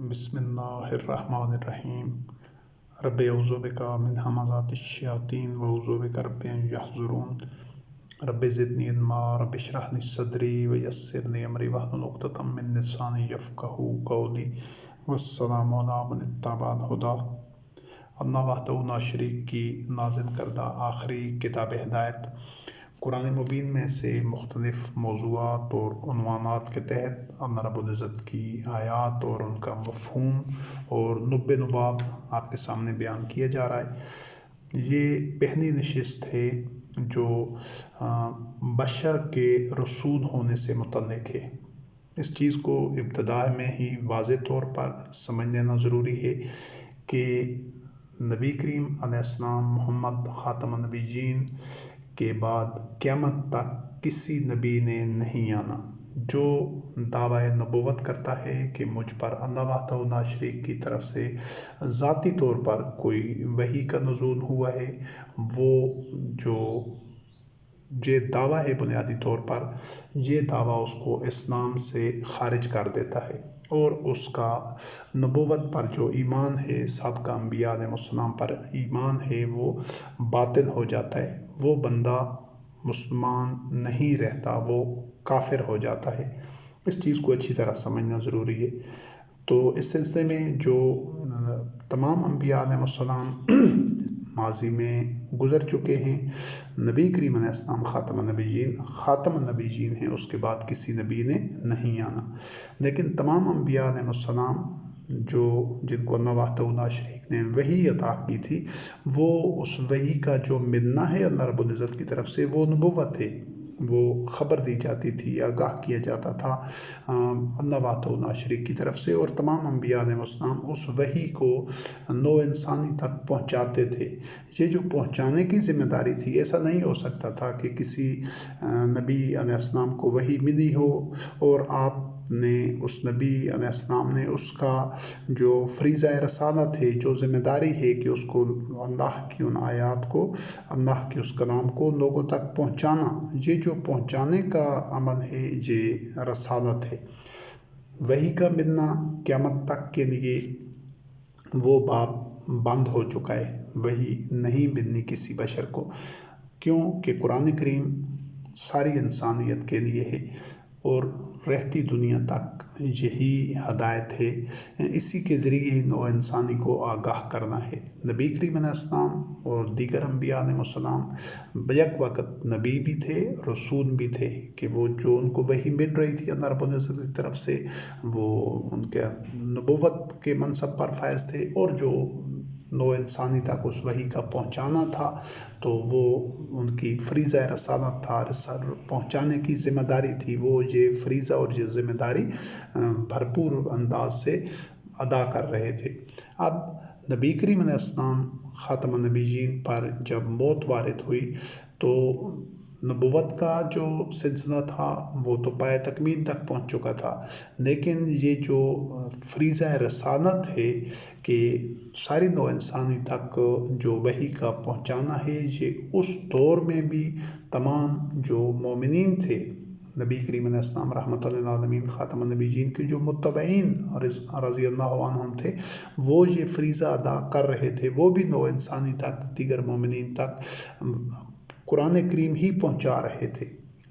بسم اللہ الرحمن الرحیم رب اعوذ بک من همزات الشیاطین واعوذ بک رب ان یحضرون رب زدنی علما رب اشرح لی صدری ویسر لی امری واحلل عقدۃ من لسانی یفقہوا قولی والسلام علی من اتبع الہدی۔ اللہ وحدہ لا شریک کی نازل کردہ آخری کتاب ہدایت قرآن مبین میں سے مختلف موضوعات اور عنوانات کے تحت اللہ رب العزت کی آیات اور ان کا مفہوم اور نب نباب آپ کے سامنے بیان کیا جا رہا ہے۔ یہ پہلی نشست ہے جو بشر کے رسول ہونے سے متعلق ہے۔ اس چیز کو ابتدا میں ہی واضح طور پر سمجھ لینا ضروری ہے کہ نبی کریم علیہ السلام محمد خاتم النبیین کے بعد قیامت تک کسی نبی نے نہیں آنا جو دعویٰ نبوت کرتا ہے کہ مجھ پر اللہ وحدہ لا شریک کی طرف سے ذاتی طور پر کوئی وحی کا نزول ہوا ہے، وہ جو یہ دعویٰ ہے بنیادی طور پر یہ دعویٰ اس کو اسلام سے خارج کر دیتا ہے، اور اس کا نبوت پر جو ایمان ہے، سابقہ انبیاء علیہ السلام پر ایمان ہے، وہ باطل ہو جاتا ہے۔ وہ بندہ مسلمان نہیں رہتا، وہ کافر ہو جاتا ہے۔ اس چیز کو اچھی طرح سمجھنا ضروری ہے۔ تو اس سلسلے میں جو تمام انبیاء علیہ السلام ماضی میں گزر چکے ہیں، نبی کریم علیہ السلام خاتم النبیین ہیں، اس کے بعد کسی نبی نے نہیں آنا، لیکن تمام انبیاء علیہ السلام جن کو اللہ وحدہ لا شریک نے وحی عطا کی تھی، وہ اس وحی کا جو ملنا ہے اللہ رب العزت کی طرف سے وہ نبوت ہے، وہ خبر دی جاتی تھی، آگاہ کیا جاتا تھا اللہ وحدہ لا شریک کی طرف سے، اور تمام انبیاء علیہ السلام اس وحی کو نو انسانی تک پہنچاتے تھے۔ یہ جو پہنچانے کی ذمہ داری تھی، ایسا نہیں ہو سکتا تھا کہ کسی نبی علیہ السلام کو وحی ملی ہو اور آپ نے اس نبی علیہ السلام نے اس کا جو فریضہ رسالت ہے، جو ذمہ داری ہے کہ اس کو اللہ کی ان آیات کو، اللہ کے اس کلام کو لوگوں تک پہنچانا، یہ جو پہنچانے کا عمل ہے یہ رسالت ہے۔ وحی کا ملنا قیامت تک کے لیے وہ باب بند ہو چکا ہے، وحی نہیں ملنی کسی بشر کو، کیوں کہ قرآن کریم ساری انسانیت کے لیے ہے اور رہتی دنیا تک یہی ہدایت ہے، اسی کے ذریعے ہی نو انسانی کو آگاہ کرنا ہے۔ نبی کریم علیہ السلام اور دیگر انبیاء علیہ السلام بیک وقت نبی بھی تھے، رسول بھی تھے، کہ وہ جو ان کو وحی مل رہی تھی اللہ رب العزت کی طرف سے، وہ ان کے نبوت کے منصب پر فائز تھے، اور جو نو انسانی تک اس وحی کا پہنچانا تھا تو وہ ان کی فریضہ رسالت تھا، پہنچانے کی ذمہ داری تھی، وہ یہ فریضہ اور یہ ذمہ داری بھرپور انداز سے ادا کر رہے تھے۔ اب نبی کریم علیہ السلام خاتم النبیین پر جب موت وارد ہوئی تو نبوت کا جو سلسلہ تھا وہ تو پائے تکمیل تک پہنچ چکا تھا، لیکن یہ جو فریضہ رسالت ہے کہ ساری نو انسانی تک جو وحی کا پہنچانا ہے، یہ اس دور میں بھی تمام جو مومنین تھے، نبی کریم علیہ السلام رحمۃ للعالمین خاتم النبیین کے جو متبعین رضی اللہ عنہم تھے، وہ یہ فریضہ ادا کر رہے تھے، وہ بھی نو انسانی تک، دیگر مومنین تک قرآن کریم ہی پہنچا رہے تھے،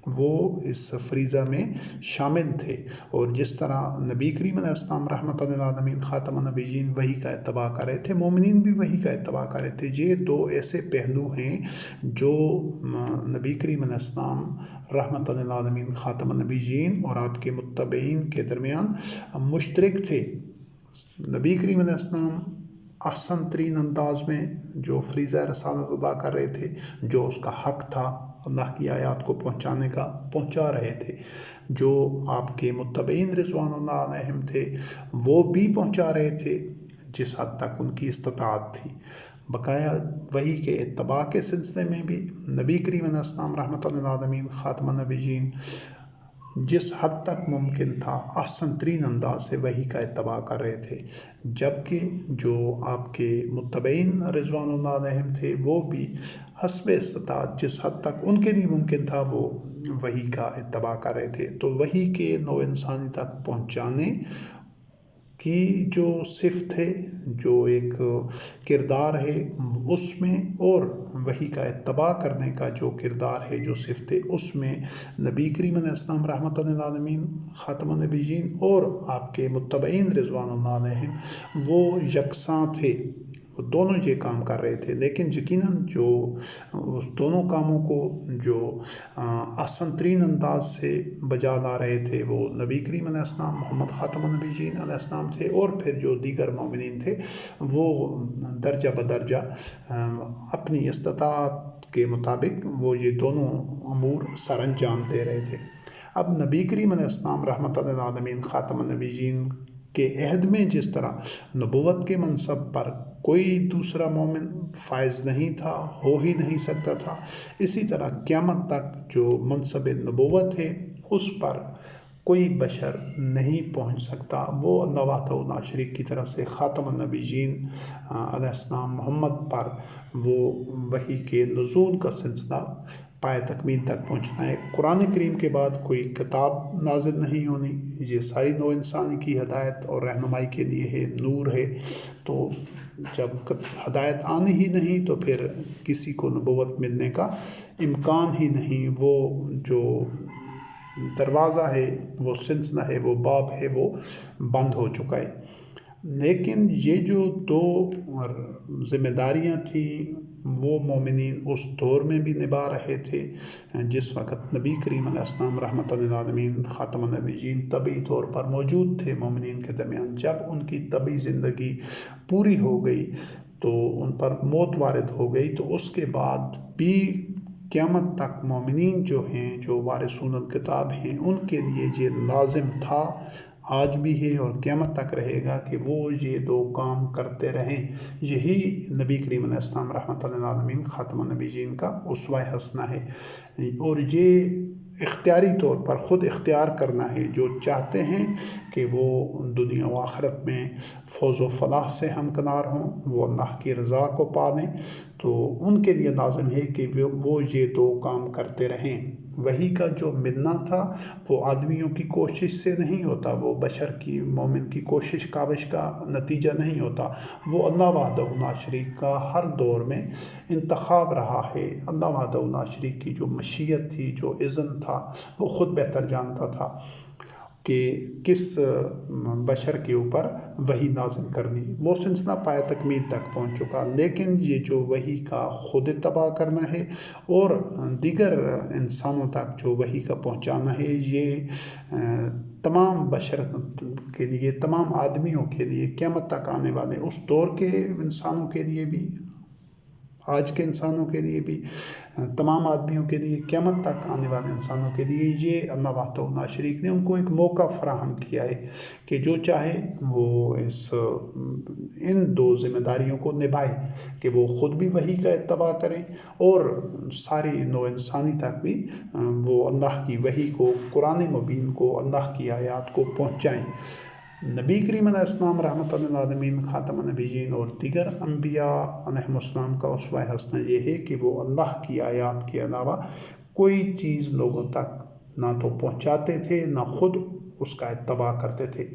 وہ اس فریضہ میں شامل تھے۔ اور جس طرح نبی کریم علیہ السلام رحمۃ للعالمین خاتم النبیین وحی کا اتباع کر رہے تھے، مومنین بھی وحی کا اتباع کر رہے تھے۔ یہ دو ایسے پہلو ہیں جو نبی کریم علیہ السلام رحمۃ للعالمین خاتم النبیین اور آپ کے متبعین کے درمیان مشترک تھے۔ نبی کریم علیہ السلام احسن ترین انداز میں جو فریضہ رسالت ادا کر رہے تھے، جو اس کا حق تھا اللہ کی آیات کو پہنچانے کا، پہنچا رہے تھے۔ جو آپ کے متبعین رضوان اللہ علیہم تھے، وہ بھی پہنچا رہے تھے جس حد تک ان کی استطاعت تھی۔ بقایا وحی کے اتباع کے سلسلے میں بھی نبی کریم علیہ السلام رحمۃ للعالمین خاتم النبیین جس حد تک ممکن تھا احسن ترین انداز سے وحی کا اتباع کر رہے تھے، جبکہ جو آپ کے متبعین رضوان اللہ علیہم تھے، وہ بھی حسب استطاعت جس حد تک ان کے لیے ممکن تھا وہ وحی کا اتباع کر رہے تھے۔ تو وحی کے نو انسانی تک پہنچانے کی جو صفت ہے، جو ایک کردار ہے اس میں، اور وحی کا اتباع کرنے کا جو کردار ہے، جو صفت ہے، اس میں نبی کریم علیہ السلام رحمۃ للعالمین خاتم النبیین اور آپ کے متبعین رضوان اللہ علیہم وہ یکساں تھے، وہ دونوں یہ کام کر رہے تھے۔ لیکن یقیناً جو اس دونوں کاموں کو جو آسان ترین انداز سے بجا لا رہے تھے وہ نبی کریم علیہ السلام محمد خاتم النبیین علیہ السلام تھے، اور پھر جو دیگر مومنین تھے وہ درجہ بدرجہ اپنی استطاعت کے مطابق وہ یہ دونوں امور سر انجام دے رہے تھے۔ اب نبی کریم علیہ السلام رحمۃ للعالمین خاتم النبیین کے عہد میں جس طرح نبوت کے منصب پر کوئی دوسرا مومن فائز نہیں تھا، ہو ہی نہیں سکتا تھا، اسی طرح قیامت تک جو منصب نبوت ہے اس پر کوئی بشر نہیں پہنچ سکتا۔ وہ اللہ وحدہ لا شریک کی طرف سے خاتم النبیین علیہ السلام محمد پر وہ وحی کے نزول کا سلسلہ پائے تکمیل تک پہنچنا ہے۔ قرآن کریم کے بعد کوئی کتاب نازل نہیں ہونی، یہ ساری نو انسانی کی ہدایت اور رہنمائی کے لیے ہے، نور ہے۔ تو جب ہدایت آنی ہی نہیں تو پھر کسی کو نبوت ملنے کا امکان ہی نہیں، وہ جو دروازہ ہے، وہ سلسلہ ہے، وہ باب ہے، وہ بند ہو چکا ہے۔ لیکن یہ جو دو ذمہ داریاں تھیں وہ مومنین اس دور میں بھی نبھا رہے تھے جس وقت نبی کریم علیہ السلام رحمۃ للعالمین خاتم النبیین طبعی طور پر موجود تھے مومنین کے درمیان۔ جب ان کی طبعی زندگی پوری ہو گئی تو ان پر موت وارد ہو گئی، تو اس کے بعد بھی قیامت تک مومنین جو ہیں، جو وارثون الکتاب ہیں، ان کے لیے یہ لازم تھا، آج بھی ہے اور قیامت تک رہے گا کہ وہ یہ دو کام کرتے رہیں۔ یہی نبی کریم علیہ السلام رحمۃ للعالمین خاتم النبیین کا اسوہ حسنہ ہے، اور یہ اختیاری طور پر خود اختیار کرنا ہے۔ جو چاہتے ہیں کہ وہ دنیا و آخرت میں فوز و فلاح سے ہمکنار ہوں، وہ اللہ کی رضا کو پا لیں، تو ان کے لیے لازم ہے کہ وہ یہ دو کام کرتے رہیں۔ وحی کا جو ملنا تھا وہ آدمیوں کی کوشش سے نہیں ہوتا، وہ بشر کی، مومن کی کوشش کاوش کا نتیجہ نہیں ہوتا، وہ اللہ وحدہ لا شریک کا ہر دور میں انتخاب رہا ہے۔ اللہ وحدہ لا شریک کی جو مشیت تھی، جو اذن تھا، وہ خود بہتر جانتا تھا کہ کس بشر کے اوپر وحی نازل کرنی۔ وہ سلسلہ پائے تکمیل تک پہنچ چکا، لیکن یہ جو وحی کا خود اتباع کرنا ہے اور دیگر انسانوں تک جو وحی کا پہنچانا ہے، یہ تمام بشر کے لیے، تمام آدمیوں کے لیے، قیامت تک آنے والے اس دور کے انسانوں کے لیے بھی، آج کے انسانوں کے لیے بھی، تمام آدمیوں کے لیے، قیامت تک آنے والے انسانوں کے لیے، یہ اللہ وحدہ لا شریک نے ان کو ایک موقع فراہم کیا ہے کہ جو چاہے وہ ان دو ذمہ داریوں کو نبھائے، کہ وہ خود بھی وحی کا اتباع کریں اور ساری نو انسانی تک بھی وہ اللہ کی وحی کو، قرآن مبین کو، اللہ کی آیات کو پہنچائیں۔ نبی کریم علیہ السلام رحمۃ للعالمین خاتم النبیین اور دیگر انبیاء علیہم السلام کا اسوہ حسنہ یہ ہے کہ وہ اللہ کی آیات کے علاوہ کوئی چیز لوگوں تک نہ تو پہنچاتے تھے، نہ خود اس کا اتباع کرتے تھے۔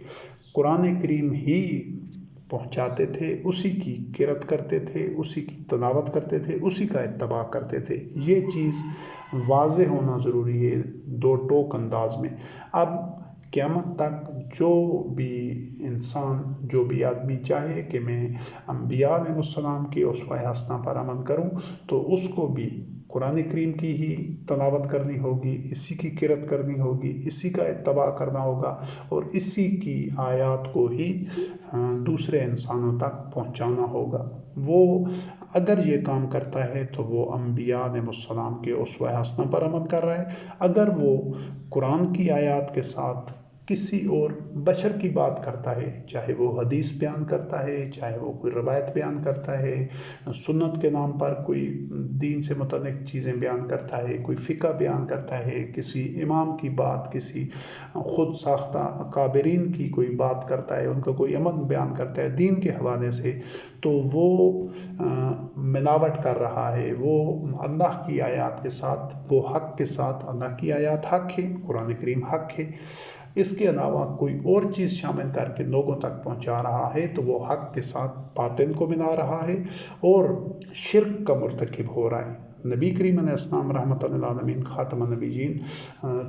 قرآن کریم ہی پہنچاتے تھے، اسی کی قرأت کرتے تھے، اسی کی تلاوت کرتے تھے، اسی کا اتباع کرتے تھے۔ یہ چیز واضح ہونا ضروری ہے دو ٹوک انداز میں۔ اب قیامت تک جو بھی انسان، جو بھی آدمی چاہے کہ میں انبیاء علیہ السلام کے اسوہ حسنہ پر عمل کروں، تو اس کو بھی قرآن کریم کی ہی تلاوت کرنی ہوگی، اسی کی قرأت کرنی ہوگی، اسی کا اتباع کرنا ہوگا، اور اسی کی آیات کو ہی دوسرے انسانوں تک پہنچانا ہوگا۔ وہ اگر یہ کام کرتا ہے تو وہ انبیاء علیہ السلام کے اسوہ حسنہ پر عمل کر رہا ہے۔ اگر وہ قرآن کی آیات کے ساتھ کسی اور بشر کی بات کرتا ہے، چاہے وہ حدیث بیان کرتا ہے، چاہے وہ کوئی روایت بیان کرتا ہے، سنت کے نام پر کوئی دین سے متعلق چیزیں بیان کرتا ہے، کوئی فقہ بیان کرتا ہے، کسی امام کی بات، کسی خود ساختہ اکابرین کی کوئی بات کرتا ہے، ان کا کوئی عمل بیان کرتا ہے دین کے حوالے سے، تو وہ ملاوٹ کر رہا ہے۔ وہ اللہ کی آیات کے ساتھ، وہ حق کے ساتھ، اللہ کی آیات حق ہے، قرآن کریم حق ہے، اس کے علاوہ کوئی اور چیز شامل کر کے لوگوں تک پہنچا رہا ہے تو وہ حق کے ساتھ باطل کو ملا رہا ہے اور شرک کا مرتکب ہو رہا ہے۔ نبی کریم علیہ السلام رحمۃ للعالمین خاتم النبیین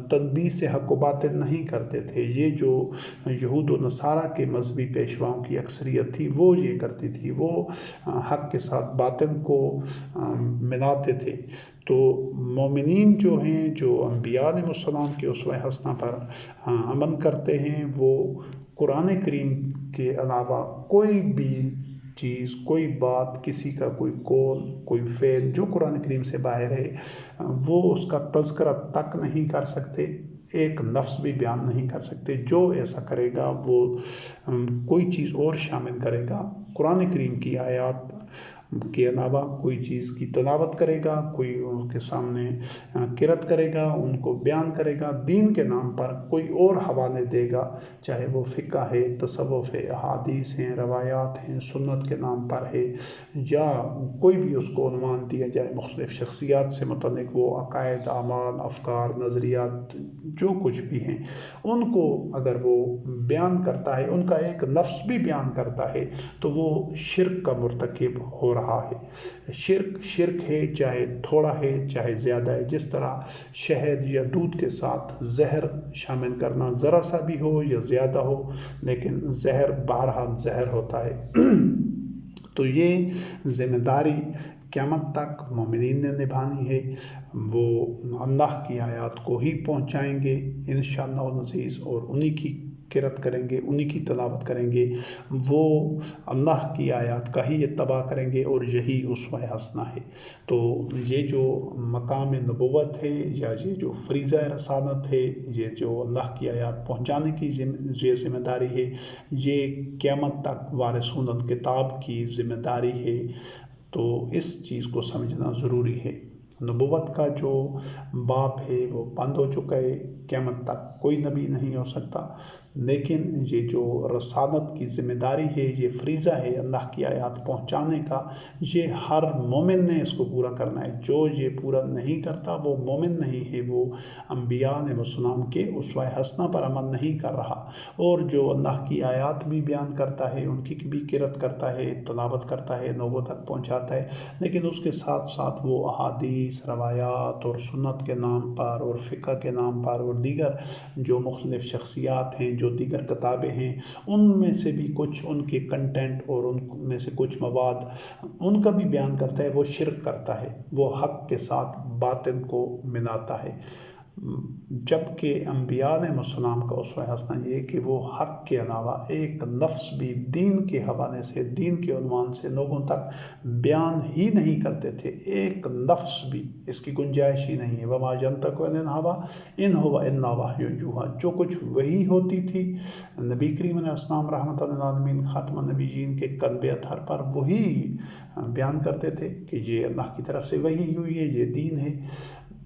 تلبیس حق و باطل نہیں کرتے تھے۔ یہ جو یہود و نصارہ کے مذہبی پیشواؤں کی اکثریت تھی وہ یہ کرتی تھی، وہ حق کے ساتھ باطل کو ملاتے تھے۔ تو مومنین جو ہیں، جو انبیاء علیہ السلام کے اسوہ حسنہ پر عمل کرتے ہیں، وہ قرآن کریم کے علاوہ کوئی بھی چیز، کوئی بات، کسی کا کوئی قول، کوئی فعل جو قرآن کریم سے باہر ہے وہ اس کا تذکرہ تک نہیں کر سکتے، ایک لفظ بھی بیان نہیں کر سکتے۔ جو ایسا کرے گا وہ کوئی چیز اور شامل کرے گا، قرآن کریم کی آیات کے علاوہ کوئی چیز کی تلاوت کرے گا، کوئی ان کے سامنے قرأت کرے گا، ان کو بیان کرے گا، دین کے نام پر کوئی اور حوالے دے گا، چاہے وہ فقہ ہے، تصوف ہے، احادیث ہیں، روایات ہیں، سنت کے نام پر ہے، یا کوئی بھی اس کو عنوان دیا جائے مختلف شخصیات سے متعلق، وہ عقائد، اعمال، افکار، نظریات جو کچھ بھی ہیں ان کو اگر وہ بیان کرتا ہے، ان کا ایک لفظ بھی بیان کرتا ہے تو وہ شرک کا مرتکب ہو رہا ہے۔ شرک ہے، چاہے تھوڑا ہے چاہے زیادہ ہے۔ جس طرح شہد یا دودھ کے ساتھ زہر شامل کرنا ذرا سا بھی ہو یا زیادہ ہو، لیکن زہر بہرحال زہر ہوتا ہے۔ تو یہ ذمہ داری قیامت تک مومنین نے نبھانی ہے۔ وہ اللہ کی آیات کو ہی پہنچائیں گے انشاءاللہ العزیز، اور انہی کی قرأت کریں گے، انہی کی تلاوت کریں گے، وہ اللہ کی آیات کا ہی اتباع کریں گے، اور یہی اسوہ حسنہ ہے۔ تو یہ جو مقام نبوت ہے، یا یہ جو فریضہ رسالت ہے، یہ جو اللہ کی آیات پہنچانے کی یہ ذمہ داری ہے، یہ قیامت تک وارثون الکتاب کی ذمہ داری ہے۔ تو اس چیز کو سمجھنا ضروری ہے۔ نبوت کا جو باب ہے وہ بند ہو چکا ہے، قیامت تک کوئی نبی نہیں ہو سکتا، لیکن یہ جو رسالت کی ذمہ داری ہے، یہ فریضہ ہے اللہ کی آیات پہنچانے کا، یہ ہر مومن نے اس کو پورا کرنا ہے۔ جو یہ پورا نہیں کرتا وہ مومن نہیں ہے، وہ انبیاء علیہ السلام کے اسوہ حسنہ پر عمل نہیں کر رہا۔ اور جو اللہ کی آیات بھی بیان کرتا ہے، ان کی بھی قرأت کرتا ہے، تلاوت کرتا ہے، لوگوں تک پہنچاتا ہے، لیکن اس کے ساتھ ساتھ وہ احادیث، روایات اور سنت کے نام پر اور فقہ کے نام پر اور دیگر جو مختلف شخصیات ہیں، جو دیگر کتابیں ہیں، ان میں سے بھی کچھ ان کے کنٹینٹ اور ان میں سے کچھ مواد ان کا بھی بیان کرتا ہے، وہ شرک کرتا ہے، وہ حق کے ساتھ باطل کو ملاتا ہے۔ جبکہ انبیاء علیہ السلام کا اسوہ حسنہ یہ کہ وہ حق کے علاوہ ایک لفظ بھی دین کے حوالے سے، دین کے عنوان سے لوگوں تک بیان ہی نہیں کرتے تھے، ایک لفظ بھی اس کی گنجائش ہی نہیں ہے۔ وما ينطق عن الهوى ان هو الا وحی یوحی، جو کچھ وحی ہوتی تھی نبی کریم علیہ السلام رحمۃ للعالمین خاتم النبیین کے قلب اطہر پر، وہی بیان کرتے تھے کہ یہ اللہ کی طرف سے وحی ہوئی ہے، یہ دین ہے،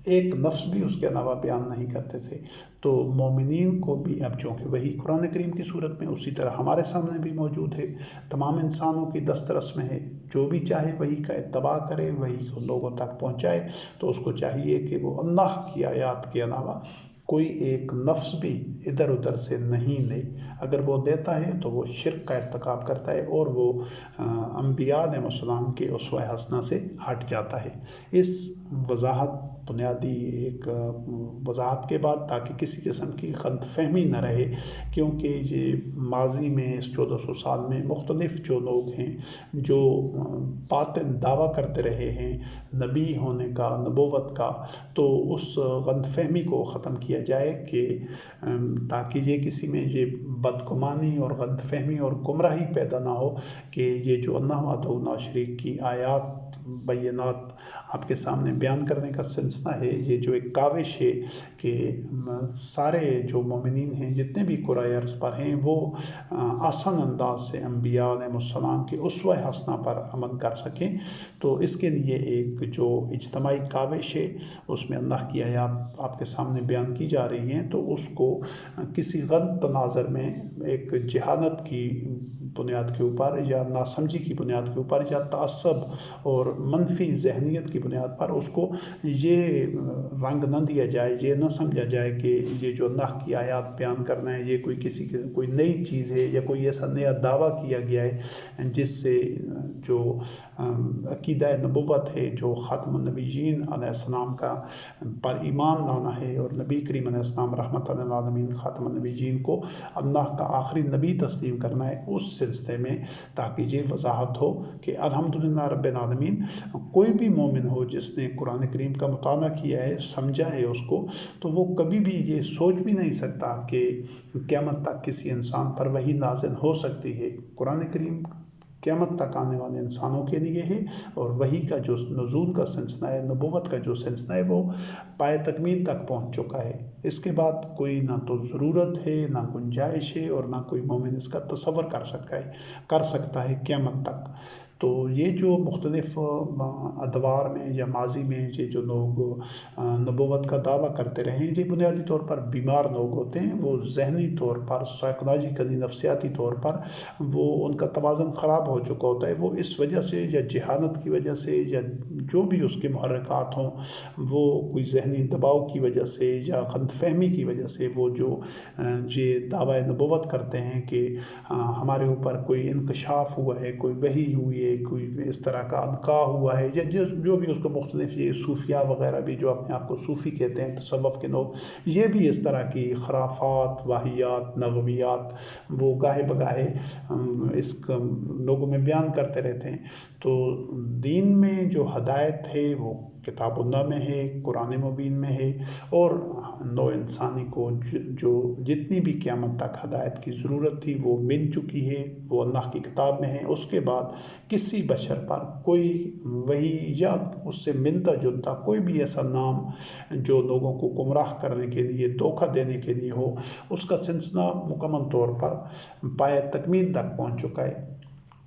ایک لفظ بھی اس کے علاوہ بیان نہیں کرتے تھے۔ تو مومنین کو بھی اب چونکہ وہی قرآن کریم کی صورت میں اسی طرح ہمارے سامنے بھی موجود ہے، تمام انسانوں کی دسترس میں ہے، جو بھی چاہے وہی کا اتباع کرے، وہی کو لوگوں تک پہنچائے، تو اس کو چاہیے کہ وہ اللہ کی آیات کے علاوہ کوئی ایک لفظ بھی ادھر ادھر سے نہیں لے۔ اگر وہ دیتا ہے تو وہ شرک کا ارتکاب کرتا ہے، اور وہ انبیاء علیہ السلام کے اسوہ حسنہ سے ہٹ جاتا ہے۔ اس وضاحت، بنیادی ایک وضاحت کے بعد، تاکہ کسی قسم کی غلط فہمی نہ رہے، کیونکہ یہ ماضی میں اس 1400 سال میں مختلف جو لوگ ہیں جو باطل دعویٰ کرتے رہے ہیں نبی ہونے کا، نبوت کا، تو اس غلط فہمی کو ختم کیا جائے کہ تاکہ یہ کسی میں یہ بدگمانی اور غلط فہمی اور گمراہی پیدا نہ ہو کہ یہ جو اللہ وحدہ لا شریک کی آیات بینات آپ کے سامنے بیان کرنے کا سلسلہ ہے، یہ جو ایک کاوش ہے کہ سارے جو مومنین ہیں جتنے بھی قرائے ارض پر ہیں وہ آسان انداز سے انبیاء علیہ السلام کے اسوہ حسنہ پر عمل کر سکیں، تو اس کے لیے ایک جو اجتماعی کاوش ہے اس میں اللہ کی آیات آپ کے سامنے بیان کی جا رہی ہیں، تو اس کو کسی غلط تناظر میں ایک جہالت کی بنیاد کے اوپر یا ناسمجھی کی بنیاد کے اوپر یا تعصب اور منفی ذہنیت کی بنیاد پر اس کو یہ رنگ نہ دیا جائے، یہ نہ سمجھا جائے کہ یہ جو اللہ کی آیات بیان کرنا ہے یہ کوئی نئی چیز ہے یا کوئی ایسا نیا دعویٰ کیا گیا ہے جس سے جو عقیدہ نبوت ہے، جو خاتم النبیین علیہ السلام کا پر ایمان لانا ہے اور نبی کریم علیہ السلام رحمۃ للعالمین خاتم النبیین کو اللہ کا آخری نبی تسلیم کرنا ہے، اس سلسلے میں تاکہ یہ وضاحت ہو کہ الحمدللہ رب العالمین کوئی بھی مومن ہو جس نے قرآن کریم کا مطالعہ کیا ہے، سمجھا ہے اس کو، تو وہ کبھی بھی یہ سوچ بھی نہیں سکتا کہ قیامت تک کسی انسان پر وحی نازل ہو سکتی ہے۔ قرآن کریم قیامت تک آنے والے انسانوں کے لیے ہے، اور وحی کا جو نزول کا سلسلہ ہے، نبوت کا جو سلسلہ ہے، وہ پائے تکمیل تک پہنچ چکا ہے۔ اس کے بعد کوئی نہ تو ضرورت ہے، نہ گنجائش ہے، اور نہ کوئی مومن اس کا تصور کر سکتا ہے قیامت تک۔ تو یہ جو مختلف ادوار میں یا ماضی میں یہ جو لوگ نبوت کا دعویٰ کرتے رہے ہیں، یہ بنیادی طور پر بیمار لوگ ہوتے ہیں، وہ ذہنی طور پر، سائیکولوجیکلی، نفسیاتی طور پر وہ ان کا توازن خراب ہو چکا ہوتا ہے۔ وہ اس وجہ سے یا جہالت کی وجہ سے یا جو بھی اس کے محرکات ہوں، وہ کوئی ذہنی دباؤ کی وجہ سے یا غلط فہمی کی وجہ سے وہ جو یہ دعویٰ نبوت کرتے ہیں کہ ہمارے اوپر کوئی انکشاف ہوا ہے، کوئی وحی ہوئی ہے، کوئی اس طرح کا القاء ہوا ہے، یا جو بھی اس کو مختلف یہ صوفیاء وغیرہ بھی جو اپنے آپ کو صوفی کہتے ہیں، تصوف کے لوگ، یہ بھی اس طرح کی خرافات، واہیات، نغویات وہ گاہے بگاہے اس لوگوں میں بیان کرتے رہتے ہیں۔ تو دین میں جو ہدایت ہے وہ کتاب اللہ میں ہے، قرآن مبین میں ہے، اور نو انسانی کو جو جتنی بھی قیامت تک ہدایت کی ضرورت تھی وہ مل چکی ہے، وہ اللہ کی کتاب میں ہے۔ اس کے بعد کسی بشر پر کوئی وہی یا اس سے ملتا جلتا کوئی بھی ایسا نام جو لوگوں کو گمراہ کرنے کے لیے، دھوکہ دینے کے لیے ہو، اس کا سلسلہ مکمل طور پر پایہ تکمیل تک پہنچ چکا ہے۔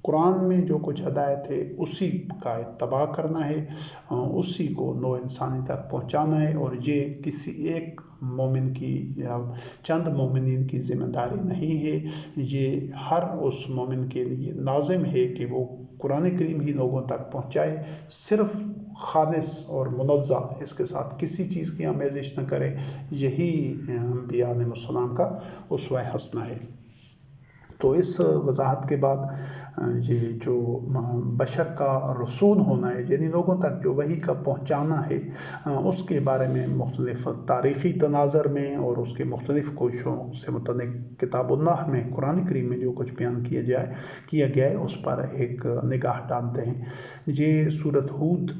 قرآن میں جو کچھ ہدایت ہے اسی کا اتباع کرنا ہے، اسی کو نو انسانی تک پہنچانا ہے، اور یہ کسی ایک مومن کی یا چند مومنین کی ذمہ داری نہیں ہے، یہ ہر اس مومن کے لیے لازم ہے کہ وہ قرآن کریم ہی لوگوں تک پہنچائے، صرف خالص اور منزہ، اس کے ساتھ کسی چیز کی آمیزش نہ کرے۔ یہی انبیاء علیہ السلام کا اسوہ حسنہ ہے۔ تو اس وضاحت کے بعد یہ جو بشر کا رسول ہونا ہے، یعنی لوگوں تک جو وحی کا پہنچانا ہے، اس کے بارے میں مختلف تاریخی تناظر میں اور اس کے مختلف کوششوں سے متعلق کتاب اللہ میں، قرآن کریم میں جو کچھ بیان کیا گیا ہے اس پر ایک نگاہ ڈالتے ہیں۔ یہ سورۃ ہود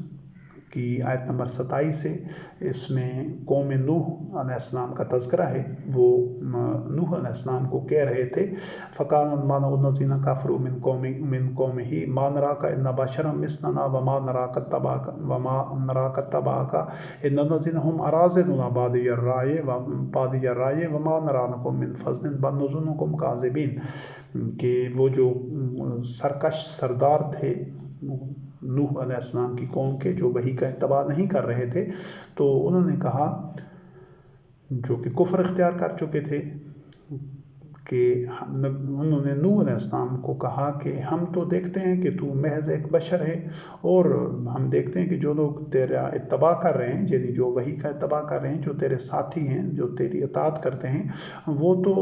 کی آیت نمبر 27 ہے۔ اس میں قوم نوح علیہ السلام کا تذکرہ ہے۔ وہ نوح علیہ السلام کو کہہ رہے تھے، فَقَالَ الْمَلَأُ الَّذِينَ كَفَرُوا مِنْ قَوْمِهِ مَا نَرَاكَ إِلَّا بَشَرًا مِثْلَنَا وَمَا نَرَاكَ اتَّبَعَكَ إِلَّا الَّذِينَ هُمْ أَرَاذِلُنَا بَادِيَ الرَّأْيِ وَمَا نَرَىٰ لَكُم مِّن فَضْلٍ بَلْ نَظُنُّكُمْ كَاذِبِينَ، کہ وہ جو سرکش سردار تھے نوح علیہ السلام کی قوم کے، جو وحی کا اتباع نہیں کر رہے تھے، تو انہوں نے کہا، جو کہ کفر اختیار کر چکے تھے، کہ انہوں نے نوح علیہ السلام کو کہا کہ ہم تو دیکھتے ہیں کہ تو محض ایک بشر ہے، اور ہم دیکھتے ہیں کہ جو لوگ تیرا اتباع کر رہے ہیں، یعنی جو وحی کا اتباع کر رہے ہیں، جو تیرے ساتھی ہیں، جو تیری اطاعت کرتے ہیں، وہ تو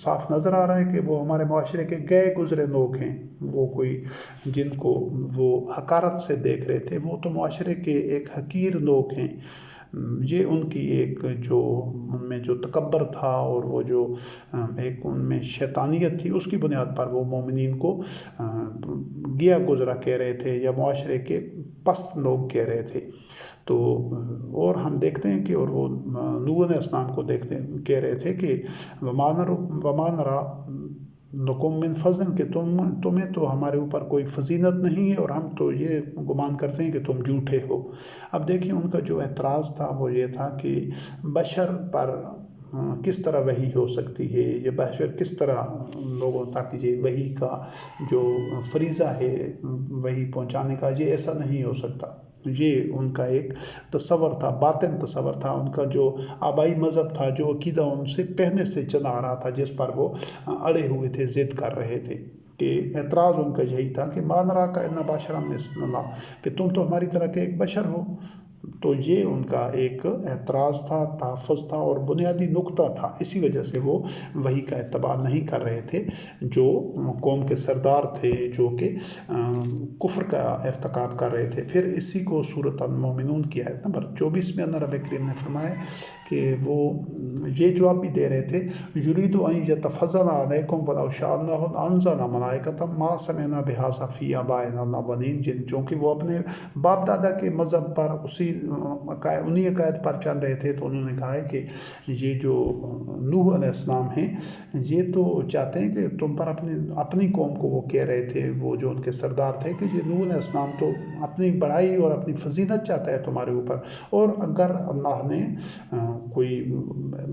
صاف نظر آ رہا ہے کہ وہ ہمارے معاشرے کے گئے گزرے لوگ ہیں۔ وہ کوئی جن کو وہ حقارت سے دیکھ رہے تھے، وہ تو معاشرے کے ایک حقیر لوگ ہیں۔ یہ ان کی ایک جو ان میں جو تکبر تھا اور وہ جو ایک ان میں شیطانیت تھی، اس کی بنیاد پر وہ مومنین کو گیا گزرا کہہ رہے تھے، یا معاشرے کے پست لوگ کہہ رہے تھے۔ تو اور ہم دیکھتے ہیں کہ اور وہ نوح علیہ السلام کو کہہ رہے تھے کہ وَمَا نَرَىٰ لَكُم مِّن فَضْلٍ، کہ تمہیں تو ہمارے اوپر کوئی فضیلت نہیں ہے، اور ہم تو یہ گمان کرتے ہیں کہ تم جھوٹے ہو۔ اب دیکھیں ان کا جو اعتراض تھا وہ یہ تھا کہ بشر پر کس طرح وحی ہو سکتی ہے، یہ بشر کس طرح لوگوں تک یہ وحی کا جو فریضہ ہے وحی پہنچانے کا، یہ ایسا نہیں ہو سکتا۔ یہ ان کا ایک تصور تھا، باطن تصور تھا، ان کا جو آبائی مذہب تھا، جو عقیدہ ان سے پہلے سے چلا آ رہا تھا، جس پر وہ اڑے ہوئے تھے، ضد کر رہے تھے۔ کہ اعتراض ان کا یہی تھا کہ ما نراک الا بشرا مثلنا، کہ تم تو ہماری طرح کے ایک بشر ہو۔ تو یہ ان کا ایک اعتراض تھا، تحفظ تھا اور بنیادی نقطہ تھا۔ اسی وجہ سے وہ وحی کا اتباع نہیں کر رہے تھے، جو قوم کے سردار تھے جو کہ کفر کا ارتکاب کر رہے تھے۔ پھر اسی کو سورۃ المومنون کی آیت نمبر 24 میں اللہ رب کریم نے فرمایا کہ وہ یہ جواب بھی دے رہے تھے، یرید ان یتفضل علیکم ولو شاء اللہ لانزل ملائکۃ ما سمعنا بہذا فی آبائنا الاولین، چونکہ وہ اپنے باپ دادا کے مذہب پر انہی عقائد پر چل رہے تھے، تو انہوں نے کہا ہے کہ یہ جو نوح علیہ السلام ہیں یہ تو چاہتے ہیں کہ تم پر اپنی قوم کو وہ کہہ رہے تھے، وہ جو ان کے سردار تھے، کہ یہ نوح علیہ السلام تو اپنی بڑائی اور اپنی فضیلت چاہتا ہے تمہارے اوپر، اور اگر اللہ نے کوئی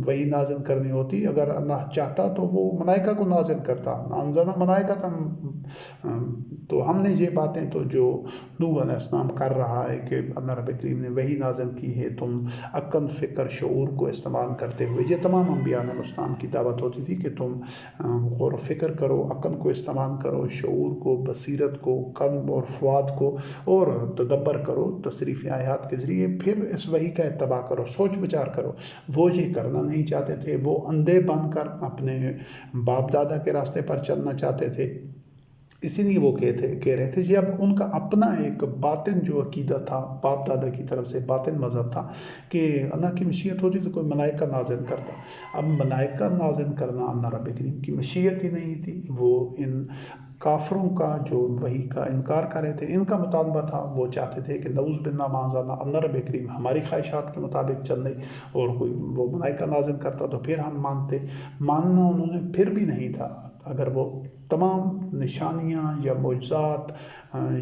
وحی نازل کرنی ہوتی، اگر اللہ چاہتا تو وہ ملائکہ کو نازل کرتا، انزلنا ملائکۃ۔ تو ہم نے یہ باتیں تو جو نوح علیہ السلام کر رہا ہے کہ اللہ رب کریم نے وحی نازل کی ہے، تم عقل، فکر، شعور کو استعمال کرتے ہوئے، یہ تمام انبیاء علیہ السلام کی دعوت ہوتی تھی کہ تم غور و فکر کرو، عقل کو استعمال کرو، شعور کو، بصیرت کو، قلب اور فؤاد کو، اور تدبر کرو تصریف آیات کے ذریعے، پھر اس وحی کا اتباع کرو، سوچ بچار کرو۔ وہ یہ کرنا نہیں چاہتے تھے، وہ اندھے بن کر اپنے باپ دادا کے راستے پر چلنا چاہتے تھے۔ اسی لیے وہ کہہ رہے تھے، یہ اب ان کا اپنا ایک باطن جو عقیدہ تھا، باپ دادا کی طرف سے باطن مذہب تھا کہ اللہ کی مشیت ہوتی تو کوئی ملائکہ نازل کرتا۔ اب ملائکہ نازل کرنا اللہ رب کریم کی مشیت ہی نہیں تھی، وہ ان کافروں کا جو وحی کا انکار کر رہے تھے، ان کا مطالبہ تھا۔ وہ چاہتے تھے کہ نعوذ باللہ معاذ اللہ، اللہ رب کریم ہماری خواہشات کے مطابق چل رہی اور کوئی وہ ملائکہ نازل کرتا تو پھر ہم مانتے۔ ماننا انہوں نے پھر بھی نہیں تھا۔ اگر وہ تمام نشانیاں یا معجزات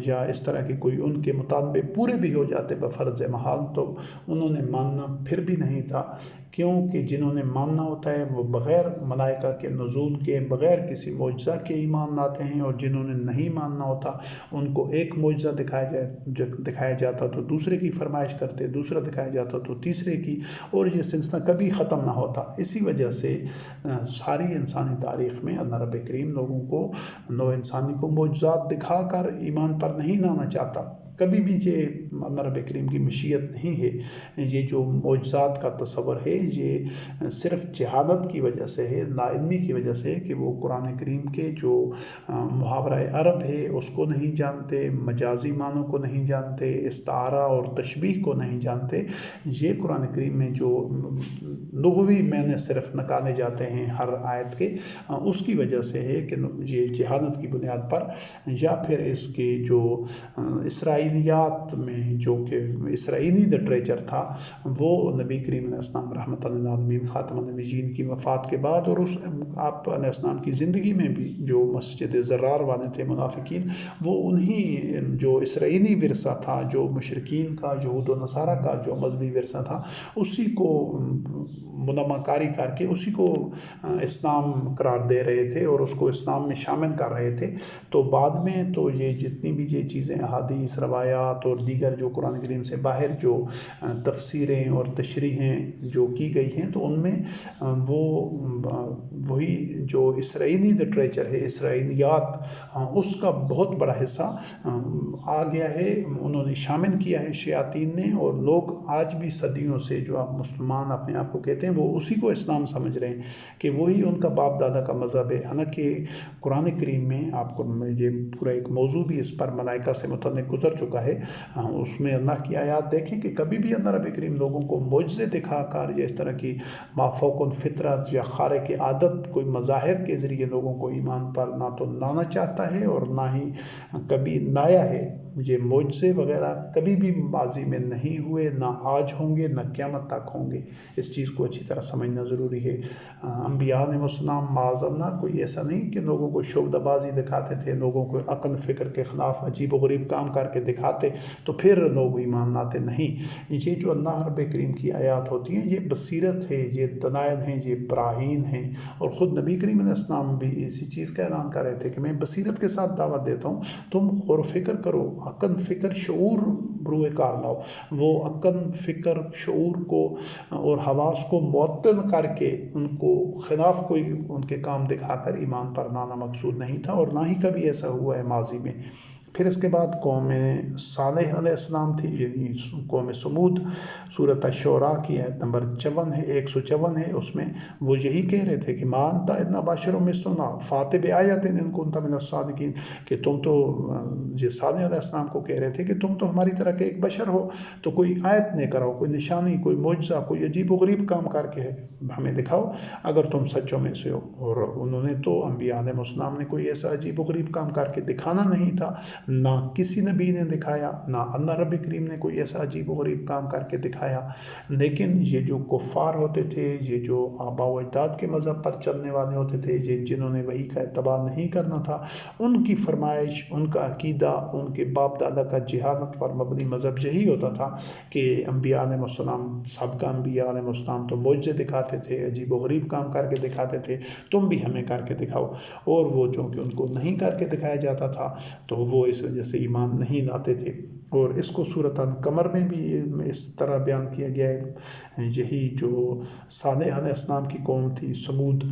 یا اس طرح کے کوئی ان کے مطالبے پورے بھی ہو جاتے بفرض محال، تو انہوں نے ماننا پھر بھی نہیں تھا، کیونکہ جنہوں نے ماننا ہوتا ہے وہ بغیر ملائکہ کے نزول کے، بغیر کسی معجزہ کے ایمان لاتے ہیں، اور جنہوں نے نہیں ماننا ہوتا ان کو ایک معجزہ دکھایا جاتا تو دوسرے کی فرمائش کرتے، دوسرا دکھایا جاتا تو تیسرے کی، اور یہ سلسلہ کبھی ختم نہ ہوتا۔ اسی وجہ سے ساری انسانی تاریخ میں اللہ رب کریم لوگوں کو، نو انسانی کو معجزات دکھا کر ایمان پر نہیں لانا چاہتا۔ کبھی بھی یہ اللہ رب کریم کی مشیت نہیں ہے۔ یہ جو معجزات کا تصور ہے یہ صرف جہالت کی وجہ سے ہے، نا علمی کی وجہ سے ہے کہ وہ قرآن کریم کے جو محاورہ عرب ہے اس کو نہیں جانتے، مجازی معنوں کو نہیں جانتے، استعارہ اور تشبیہ کو نہیں جانتے۔ یہ قرآن کریم میں جو لغوی معنی صرف نکالے جاتے ہیں ہر آیت کے، اس کی وجہ سے ہے کہ یہ جہالت کی بنیاد پر، یا پھر اس کے جو اسرائیلیات میں جو کہ اسرائیلی لٹریچر تھا، وہ نبی کریم علیہ السلام رحمۃ للعالمین خاتم النبیین کی وفات کے بعد اور اس آپ علیہ السلام کی زندگی میں بھی جو مسجد زرار والے تھے منافقین، وہ انہی جو اسرائیلی ورثہ تھا، جو مشرکین کا، یہود و نصارہ کا جو مذہبی ورثہ تھا، اسی کو منمہ کاری کر کے اسی کو اسلام قرار دے رہے تھے اور اس کو اسلام میں شامل کر رہے تھے۔ تو بعد میں تو یہ جتنی بھی یہ چیزیں احادیث، روایات اور دیگر جو قرآن کریم سے باہر جو تفسیریں اور تشریحیں جو کی گئی ہیں، تو ان میں وہی جو اسرائیلی لٹریچر ہے، اسرائیلیات، اس کا بہت بڑا حصہ آ گیا ہے، انہوں نے شامل کیا ہے شیاطین نے، اور لوگ آج بھی صدیوں سے جو آپ مسلمان اپنے آپ کو کہتے ہیں وہ اسی کو اسلام سمجھ رہے ہیں کہ وہی ان کا باپ دادا کا مذہب ہے۔ حالانکہ قرآن کریم میں آپ کو یہ پورا ایک موضوع بھی اس پر ملائکہ سے متعلق گزر چکا ہے، اس میں اللہ کی آیات دیکھیں کہ کبھی بھی اللہ رب کریم لوگوں کو معجزے دکھا کر یا اس طرح کی ما فوق الفطرت یا خارق عادت کوئی مظاہر کے ذریعے لوگوں کو ایمان پر نہ تو لانا چاہتا ہے اور نہ ہی کبھی لایا ہے۔ یہ معجزے وغیرہ کبھی بھی ماضی میں نہیں ہوئے، نہ آج ہوں گے، نہ قیامت تک ہوں گے۔ اس چیز کو اچھی طرح سمجھنا ضروری ہے۔ انبیاء علیہ السلام معاذ اللہ کوئی ایسا نہیں کہ لوگوں کو شعبدہ بازی دکھاتے تھے، لوگوں کو عقل فکر کے خلاف عجیب و غریب کام کر کے دکھاتے تو پھر لوگ ایمان لاتے نہیں۔ یہ جو اللہ رب کریم کی آیات ہوتی ہیں یہ بصیرت ہے، یہ دلائل ہیں، یہ براہین ہیں، اور خود نبی کریم علیہ السلام بھی اسی چیز کا اعلان کر رہے تھے کہ میں بصیرت کے ساتھ دعوت دیتا ہوں، تم غور و فکر کرو، عقل فکر شعور بروئے کار لاؤ، وہ عقل فکر شعور کو اور حواس کو معطل کر کے ان کو خلاف کوئی ان کے کام دکھا کر ایمان پر لانا مقصود نہیں تھا، اور نہ ہی کبھی ایسا ہوا ہے ماضی میں۔ پھر اس کے بعد قوم صالح علیہ السلام تھی، یعنی قوم سمود، سورۃ الشعراء کی آیت نمبر 154 ہے، اس میں وہ یہی کہہ رہے تھے کہ ما انت الا بشر مثلنا فأت بآیۃ ان کنت من الصادقین، کہ تم تو یہ صالح علیہ السلام کو کہہ رہے تھے کہ تم تو ہماری طرح کے ایک بشر ہو، تو کوئی آیت لے کر آؤ، کوئی نشانی، کوئی معجزہ، کوئی عجیب و غریب کام کر کے ہمیں دکھاؤ اگر تم سچوں میں سے ہو۔ اور انہوں نے تو انبیاء علیہ السلام نے کوئی ایسا عجیب و غریب کام کر کے دکھانا نہیں تھا، نہ کسی نبی نے دکھایا، نہ اللہ رب کریم نے کوئی ایسا عجیب و غریب کام کر کے دکھایا۔ لیکن یہ جو کفار ہوتے تھے، یہ جو آباء و اجداد کے مذہب پر چلنے والے ہوتے تھے، یہ جنہوں نے وحی کا اتباع نہیں کرنا تھا، ان کی فرمائش، ان کا عقیدہ، ان کے باپ دادا کا جہالت پر مبنی مذہب یہی ہوتا تھا کہ انبیاء علیہ السلام، سب کا انبیاء علیہ السلام تو معجزے دکھاتے تھے، عجیب و غریب کام کر کے دکھاتے تھے، تم بھی ہمیں کر کے دکھاؤ۔ اور وہ چونکہ ان کو نہیں کر کے دکھایا جاتا تھا تو وہ اس وجہ سے ایمان نہیں لاتے تھے۔ اور اس کو سورۃ القمر میں بھی اس طرح بیان کیا گیا ہے، یہی جو صالح علیہ السلام کی قوم تھی سمود،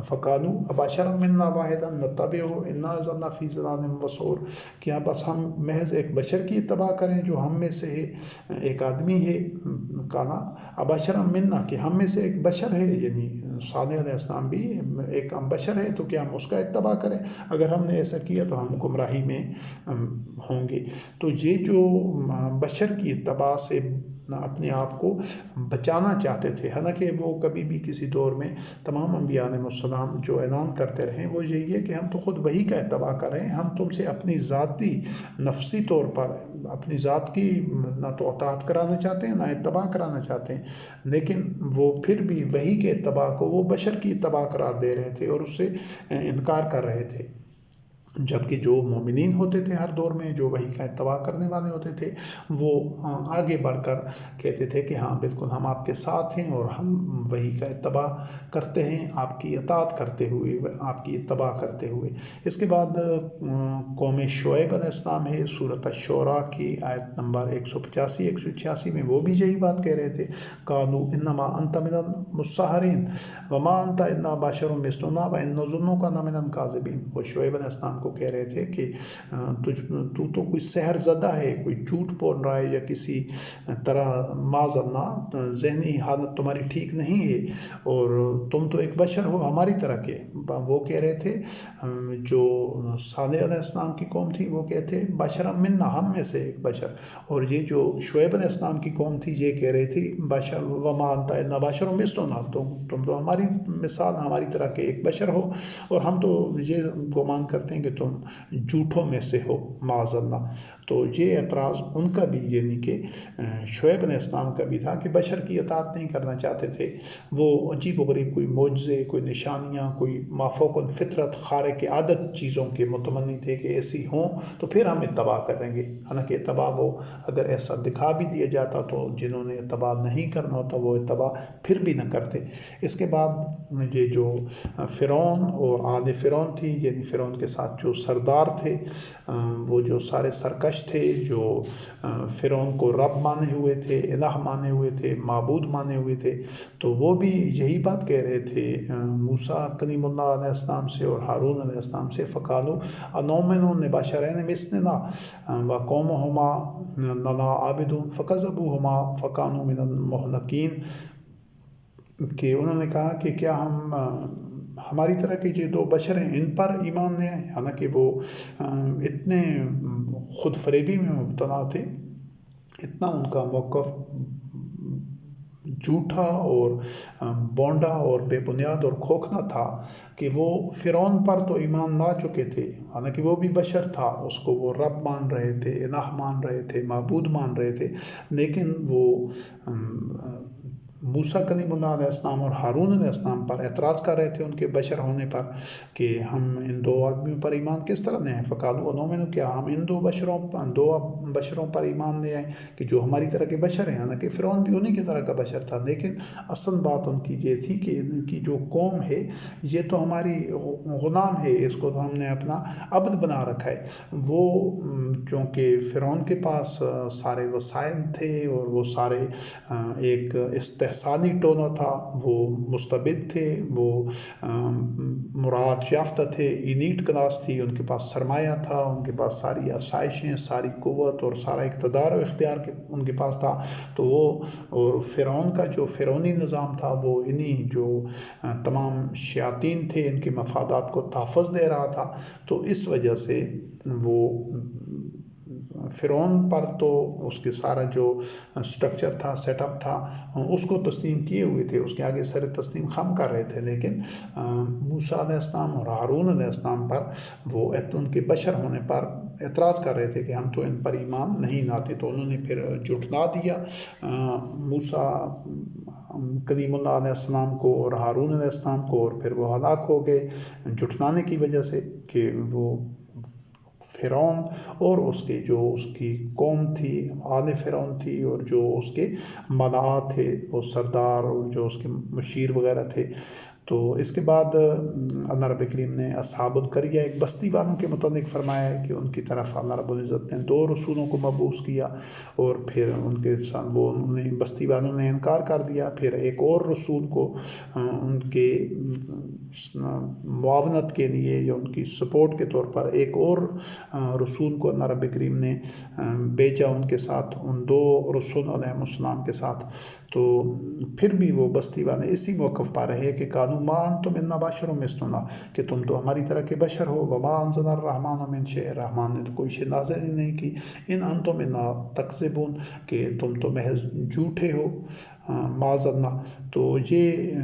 فقالوا ابشرا منا واحدا نتبعہ انا اذا لفی ضلال وسعور، کیا بس ہم محض ایک بشر کی اتباع کریں جو ہم میں سے ہے، ایک آدمی ہے، کانا ابشرا منا، کہ ہم میں سے ایک بشر ہے، یعنی صالح علیہ السلام بھی ایک بشر ہے، تو کیا ہم اس کا اتباع کریں؟ اگر ہم نے ایسا کیا تو ہم گمراہی میں ہوں گے۔ تو یہ جو بشر کی اتباع سے اپنے آپ کو بچانا چاہتے تھے، حالانکہ وہ کبھی بھی کسی دور میں تمام انبیاء علیہ السلام جو اعلان کرتے رہے وہ یہی ہے کہ ہم تو خود وحی کا اتباع کر رہے ہیں، ہم تم سے اپنی ذاتی نفسی طور پر اپنی ذات کی نہ تو اطاعت کرانا چاہتے ہیں نہ اتباع کرانا چاہتے ہیں، لیکن وہ پھر بھی وحی کے اتباع کو وہ بشر کی اتباع قرار دے رہے تھے اور اس سے انکار کر رہے تھے۔ جبکہ جو مومنین ہوتے تھے ہر دور میں، جو وحی کا اتباع کرنے والے ہوتے تھے، وہ آگے بڑھ کر کہتے تھے کہ ہاں بالکل ہم آپ کے ساتھ ہیں اور ہم وحی کا اتباع کرتے ہیں، آپ کی اطاعت کرتے ہوئے، آپ کی اتباع کرتے ہوئے۔ اس کے بعد قوم شعیب علیہ السلام ہے، سورۃ الشعراء کی آیت نمبر 185 186 میں وہ بھی یہی بات کہہ رہے تھے، قالوا انما انت من المسحرین وما انت الا بشر مثلنا وان نظنک لمن الکاذبین۔ وہ شعیب علیہ السلام کو کہہ رہے تھے کہ تو کوئی سحر زدہ ہے، کوئی جھوٹ بول رہا ہے، یا کسی طرح معاذ اللہ ذہنی حالت تمہاری ٹھیک نہیں ہے، اور تم تو ایک بشر ہو ہماری طرح کے۔ وہ کہہ رہے تھے، جو صالح علیہ السلام کی قوم تھی وہ کہتے بشر منا، ہم میں سے ایک بشر، اور یہ جو شعیب علیہ السلام کی قوم تھی یہ کہہ رہی تھی بشر وما انت الا بشر مثلنا، تم تو ہماری مثال، ہماری طرح کے ایک بشر ہو، اور ہم تو یہ گمان کرتے ہیں کہ تم جھوٹوں میں سے ہو معاذ اللہ۔ تو یہ اعتراض ان کا بھی، یعنی کہ شعیب علیہ السلام کا بھی تھا کہ بشر کی اطاعت نہیں کرنا چاہتے تھے، وہ عجیب و غریب کوئی معجزے، کوئی نشانیاں، کوئی مافوق الفطرت خارق عادت چیزوں کے متمنی تھے کہ ایسی ہوں تو پھر ہم اتباع کریں گے، حالانکہ اتباع وہ اگر ایسا دکھا بھی دیا جاتا تو جنہوں نے اتباع نہیں کرنا ہوتا وہ اتباع پھر بھی نہ کرتے۔ اس کے بعد یہ جو فرعون اور آل فرعون تھی، یعنی فرعون کے ساتھ جو سردار تھے، وہ جو سارے سرکش تھے، جو فرعون کو رب مانے ہوئے تھے، الہ مانے ہوئے تھے، معبود مانے ہوئے تھے، تو وہ بھی یہی بات کہہ رہے تھے موسیٰ کلیم اللہ علیہ السلام سے اور ہارون علیہ السلام سے، فَقَالُوا أَنُؤْمِنُ لِبَشَرَيْنِ مِثْلِنَا وَقَوْمُهُمَا لَنَا عَابِدُونَ فَكَذَّبُوهُمَا فَكَانُوا مِنَ الْمُهْلَكِينَ، کہ انہوں نے کہا کہ کیا ہم ہماری طرح کے یہ دو بشر ہیں، ان پر ایمان لے آئیں، حالانکہ وہ اتنے خود فریبی میں مبتلا تھے، اتنا ان کا موقف جھوٹا اور بونڈا اور بے بنیاد اور کھوکھنا تھا کہ وہ فرعون پر تو ایمان لا چکے تھے، حالانکہ وہ بھی بشر تھا، اس کو وہ رب مان رہے تھے، الہ مان رہے تھے، معبود مان رہے تھے، لیکن وہ موسیٰ کلیم اللہ علیہ السلام اور ہارون علیہ السلام پر اعتراض کر رہے تھے ان کے بشر ہونے پر کہ ہم ان دو آدمیوں پر ایمان کس طرح لیں؟ فقالوا انؤمن، کیا ہم ان دو بشروں پر ایمان لے آئیں کہ جو ہماری طرح کے بشر ہیں؟ حالانکہ فرعون بھی انہی کی طرح کا بشر تھا، لیکن اصل بات ان کی یہ تھی کہ ان کی جو قوم ہے یہ تو ہماری غلام ہے، اس کو تو ہم نے اپنا عبد بنا رکھا ہے۔ وہ چونکہ فرعون کے پاس سارے وسائل تھے اور وہ سارے ایک استحصالی ٹولہ تھا، وہ مستبد تھے، وہ مراعات یافتہ تھے، ایلیٹ کلاس تھی، ان کے پاس سرمایہ تھا، ان کے پاس ساری آسائشیں، ساری قوت اور سارا اقتدار و اختیار ان کے پاس تھا۔ تو وہ اور فرعون کا جو فرعونی نظام تھا وہ انہی جو تمام شیاطین تھے ان کے مفادات کو تحفظ دے رہا تھا۔ تو اس وجہ سے وہ فرعون پر تو اس کے سارا جو سٹرکچر تھا، سیٹ اپ تھا، اس کو تسلیم کیے ہوئے تھے، اس کے آگے سر تسلیم خم کر رہے تھے، لیکن موسیٰ علیہ السلام اور ہارون علیہ السلام پر وہ ان کے بشر ہونے پر اعتراض کر رہے تھے کہ ہم تو ان پر ایمان نہیں لاتے۔ تو انہوں نے پھر جھٹلا دیا موسیٰ کلیم اللہ علیہ السلام کو اور ہارون علیہ السلام کو، اور پھر وہ ہلاک ہو گئے جھٹلانے کی وجہ سے کہ وہ فرعون اور اس کی قوم تھی، آل فرعون تھی، اور جو اس کے ملاء تھے، وہ سردار اور جو اس کے مشیر وغیرہ تھے۔ تو اس کے بعد اللہ رب کریم نے اصحاب القریہ ایک بستی والوں کے متعلق فرمایا ہے کہ ان کی طرف اللہ رب العزت نے 2 رسولوں کو مبعوث کیا، اور پھر ان کے ساتھ انہیں بستی والوں نے انکار کر دیا۔ پھر ایک اور رسول کو ان کے معاونت کے لیے یا ان کی سپورٹ کے طور پر ایک اور رسول کو اللہ رب کریم نے بھیجا ان کے ساتھ، ان 2 رسول علیہ السلام کے ساتھ۔ تو پھر بھی وہ بستی والے اسی موقف پا رہے کہ قالوا ما انتم الا بشر مثلنا، کہ تم تو ہماری طرح کے بشر ہو، وما انزل الرحمن من شیء، رحمان نے تو کوئی شے نازل ہی نہیں کی، ان انتم الا تکذبون، کہ تم تو محض جھوٹے ہو، معاذ اللہ۔ تو یہ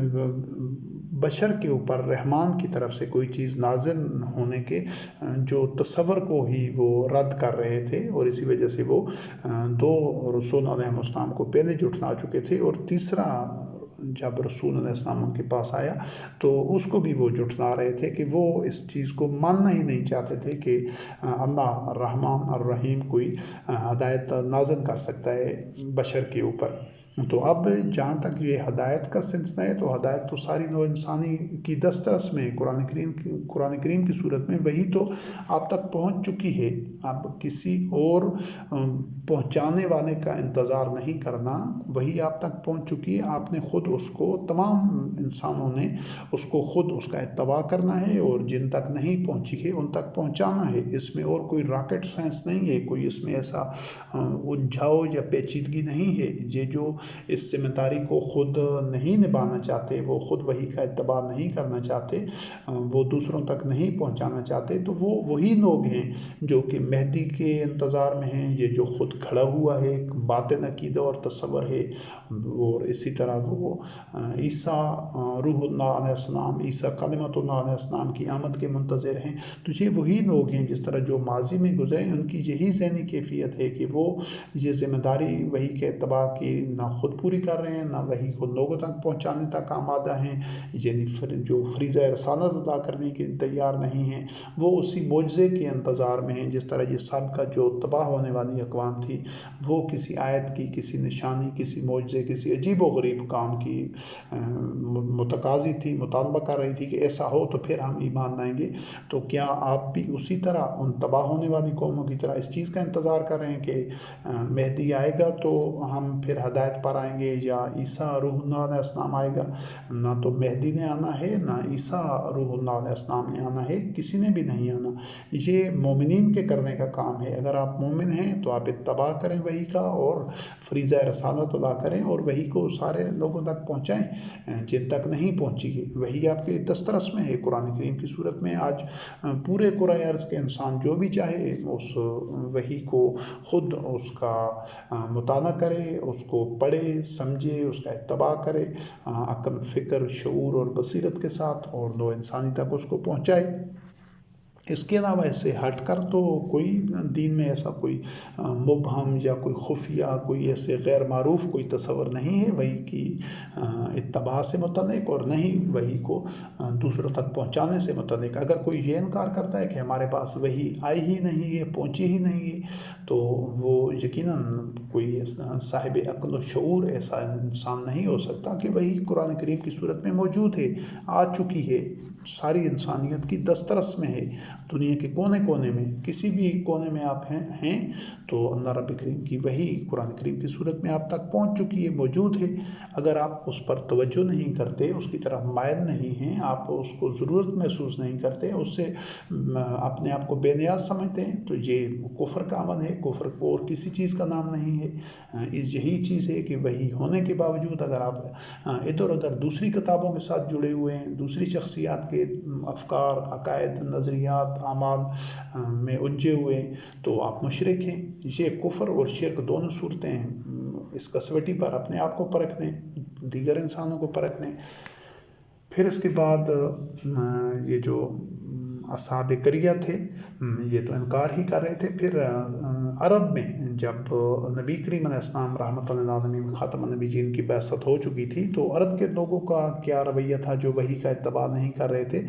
بشر کے اوپر رحمان کی طرف سے کوئی چیز نازل ہونے کے جو تصور کو ہی وہ رد کر رہے تھے، اور اسی وجہ سے وہ 2 رسول علیہ السلام کو پہلے جھٹلا چکے تھے، اور تیسرا جب رسول علیہ السلام ان کے پاس آیا تو اس کو بھی وہ جھٹلا رہے تھے کہ وہ اس چیز کو ماننا ہی نہیں چاہتے تھے کہ اللہ الرحمن الرحیم کوئی ہدایت نازل کر سکتا ہے بشر کے اوپر۔ تو اب جہاں تک یہ ہدایت کا سلسلہ ہے، تو ہدایت تو ساری نوع انسانی کی دسترس میں قرآن کریم کی صورت میں وہی تو آپ تک پہنچ چکی ہے۔ اب کسی اور پہنچانے والے کا انتظار نہیں کرنا، وہی آپ تک پہنچ چکی ہے، آپ نے خود اس کو، تمام انسانوں نے اس کو خود اس کا اتباع کرنا ہے، اور جن تک نہیں پہنچی ہے ان تک پہنچانا ہے۔ اس میں اور کوئی راکٹ سائنس نہیں ہے، کوئی اس میں ایسا الجھاؤ یا پیچیدگی نہیں ہے۔ یہ جو اس ذمہ داری کو خود نہیں نبھانا چاہتے، وہ خود وہی کا اتباع نہیں کرنا چاہتے، وہ دوسروں تک نہیں پہنچانا چاہتے، تو وہ وہی لوگ ہیں جو کہ مہدی کے انتظار میں ہیں، یہ جو خود کھڑا ہوا ہے، ایک باطن عقیدہ اور تصور ہے، اور اسی طرح وہ عیسیٰ روح اللہ علیہ السلام، عیسیٰ کلمۃ اللہ علیہ السلام کی آمد کے منتظر ہیں۔ تو یہ وہی لوگ ہیں جس طرح جو ماضی میں گزرے، ان کی یہی ذہنی کیفیت ہے کہ وہ یہ ذمہ داری وہی کے اتباع کی نہ خود پوری کر رہے ہیں، نہ وہی کو لوگوں تک پہنچانے تک آمادہ ہیں، یعنی جو فریضہ رسالت ادا کرنے کے تیار نہیں ہیں، وہ اسی معجزے کے انتظار میں ہیں۔ جس طرح یہ سب کا جو تباہ ہونے والی اقوام تھی، وہ کسی آیت کی، کسی نشانی، کسی معجزے، کسی عجیب و غریب کام کی متقاضی تھی، مطالبہ کر رہی تھی کہ ایسا ہو تو پھر ہم ایمان لائیں گے۔ تو کیا آپ بھی اسی طرح ان تباہ ہونے والی قوموں کی طرح اس چیز کا انتظار کر رہے ہیں کہ مہدی آئے گا تو ہم پھر ہدایت پر آئیں گے، یا عیسیٰ روح اللہ علیہ السلام آئے گا؟ نہ تو مہدی نے آنا ہے، نہ عیسیٰ روح اللہ علیہ السلام نے آنا ہے، کسی نے بھی نہیں آنا۔ یہ مومنین کے کرنے کا کام ہے۔ اگر آپ مومن ہیں تو آپ اتباع کریں وہی کا، اور فریضہ رسالت ادا کریں، اور وہی کو سارے لوگوں تک پہنچائیں جن تک نہیں پہنچی ہے۔ وہی آپ کے دسترس میں ہے۔ قرآن کریم کی صورت میں آج پورے کرۂ ارض کے انسان جو بھی چاہے اس وہی کو خود اس کا مطالعہ کرے، اس کو پڑھے، سمجھے، اس کا اتباع کرے عقل، فکر، شعور اور بصیرت کے ساتھ، اور دو انسانی تک اس کو پہنچائے۔ اس کے علاوہ اس سے ہٹ کر تو کوئی دین میں ایسا کوئی مبہم یا کوئی خفیہ کوئی ایسے غیر معروف کوئی تصور نہیں ہے وحی کی اتباع سے متعلق، اور نہ ہی وحی کو دوسروں تک پہنچانے سے متعلق۔ اگر کوئی یہ انکار کرتا ہے کہ ہمارے پاس وحی آئی ہی نہیں ہے، پہنچی ہی نہیں ہے، تو وہ یقیناً کوئی صاحب عقل و شعور ایسا انسان نہیں ہو سکتا کہ وحی قرآن کریم کی صورت میں موجود ہے، آ چکی ہے، ساری انسانیت کی دسترس میں ہے، دنیا کے کونے کونے میں، کسی بھی کونے میں آپ ہیں تو اللہ رب کریم کی وحی قرآن کریم کی صورت میں آپ تک پہنچ چکی ہے، موجود ہے۔ اگر آپ اس پر توجہ نہیں کرتے، اس کی طرف مائل نہیں ہیں، آپ اس کو ضرورت محسوس نہیں کرتے، اس سے اپنے آپ کو بے نیاز سمجھتے ہیں، تو یہ کفر کا عمل ہے۔ کفر کو اور کسی چیز کا نام نہیں ہے، یہی چیز ہے کہ وحی ہونے کے باوجود اگر آپ ادھر ادھر دوسری کتابوں کے ساتھ جڑے ہوئے ہیں، دوسری شخصیات کے افکار، عقائد، نظریات، اعمال میں الجھے ہوئے ہیں، تو آپ مشرک ہیں۔ یہ کفر اور شرک دونوں صورتیں ہیں، اس کسوٹی پر اپنے آپ کو پرکھ لیں، دیگر انسانوں کو پرکھ لیں۔ پھر اس کے بعد یہ جو اصحاب قریہ تھے یہ تو انکار ہی کر رہے تھے۔ پھر عرب میں جب نبی کریم علیہ السلام رحمۃ للعالمین خاتم النبیین کی بعثت ہو چکی تھی، تو عرب کے لوگوں کا کیا رویہ تھا جو وحی کا اتباع نہیں کر رہے تھے؟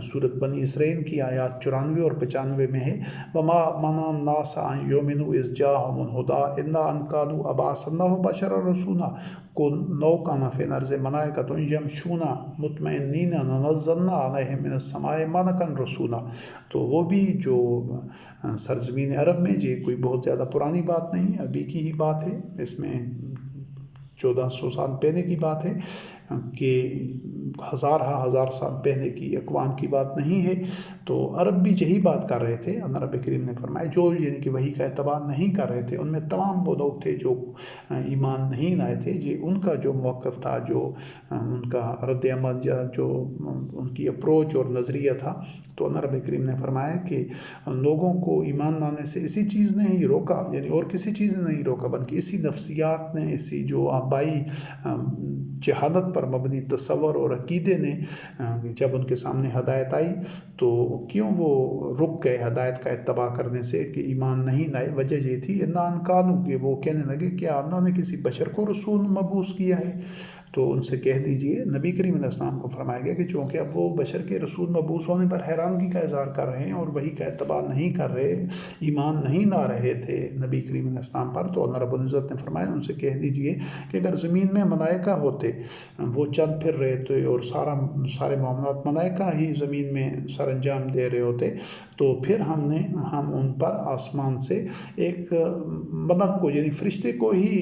سورۃ بنی اسرائیل کی آیات 94 اور 95 میں ہے، وما منع الناس ان یؤمنوا اذ جاءهم الهدى الا ان قالوا ابعث الله بشرا رسولا قل لو كان في الارض ملائكة يمشون مطمئنين لنزلنا عليهم من السماء ملكا رسولا۔ تو وہ بھی جو سرزمین عرب میں یہ کوئی بہت زیادہ پرانی بات نہیں، ابھی کی ہی بات ہے، اس میں 1400 سال پہلے کی بات ہے، کہ ہزار سال پہلے کی اقوام کی بات نہیں ہے۔ تو عرب بھی یہی بات کر رہے تھے۔ اللہ رب کریم نے فرمایا جو یعنی کہ وحی کا اتباع نہیں کر رہے تھے، ان میں تمام وہ لوگ تھے جو ایمان نہیں لائے تھے، یہ ان کا جو موقف تھا، جو ان کا رد عمل یا جو ان کی اپروچ اور نظریہ تھا، تو اللہ رب کریم نے فرمایا کہ لوگوں کو ایمان لانے سے اسی چیز نے ہی روکا، یعنی اور کسی چیز نے نہیں روکا، بلکہ اسی نفسیات نے، اسی جو آبائی جہالت پر مبنی تصور اور عقیدے نے جب ان کے سامنے ہدایت آئی تو کیوں وہ رک گئے ہدایت کا اتباع کرنے سے کہ ایمان نہیں لائے؟ وجہ یہ تھی الا ان قالوا، کہ وہ کہنے لگے کیا اللہ نے کسی بشر کو رسول مبعوث کیا ہے؟ تو ان سے کہہ دیجئے، نبی کریم علیہ السلام کو فرمایا گیا کہ چونکہ اب وہ بشر کے رسول مبعوث ہونے پر حیرانگی کا اظہار کر رہے ہیں اور وحی کا اتباع نہیں کر رہے، ایمان نہیں لا رہے تھے نبی کریم علیہ السلام پر، تو اللہ رب العزت نے فرمایا ان سے کہہ دیجئے کہ اگر زمین میں ملائکہ ہوتے، وہ چل پھر رہے تھے اور سارے معاملات ملائکہ ہی زمین میں سر انجام دے رہے ہوتے، تو پھر ہم ان پر آسمان سے ایک ملک کو، یعنی فرشتے کو ہی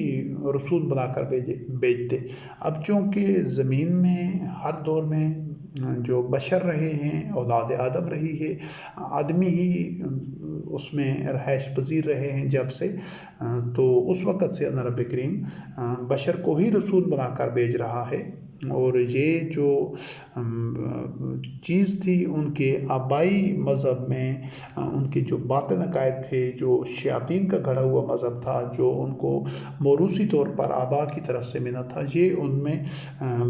رسول بنا کر بھیجتے۔ اب چونکہ زمین میں ہر دور میں جو بشر رہے ہیں، اولاد آدم رہی ہے، آدمی ہی اس میں رہائش پذیر رہے ہیں جب سے، تو اس وقت سے اللہ رب کریم بشر کو ہی رسول بنا کر بھیج رہا ہے۔ اور یہ جو چیز تھی ان کے آبائی مذہب میں، ان کے جو باطن عقائد تھے، جو شیاطین کا گھڑا ہوا مذہب تھا، جو ان کو موروثی طور پر آبا کی طرف سے ملا تھا، یہ ان میں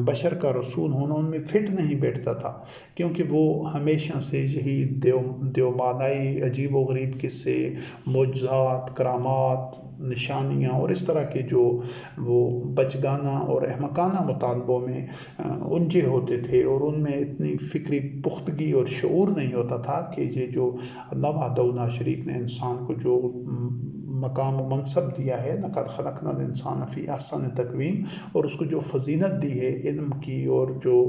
بشر کا رسول ہونا ان میں فٹ نہیں بیٹھتا تھا، کیونکہ وہ ہمیشہ سے یہی دیوبادائی عجیب و غریب قصے، معجزات، کرامات، نشانیاں اور اس طرح کے جو وہ بچگانہ اور احمقانہ مطالبوں میں الجھے ہوتے تھے، اور ان میں اتنی فکری پختگی اور شعور نہیں ہوتا تھا کہ یہ جو اللہ وحدہ لا شریک نے انسان کو جو مقام و منصب دیا ہے، لقد خلقنا الانسان فی احسن تقویم، اور اس کو جو فضیلت دی ہے علم کی اور جو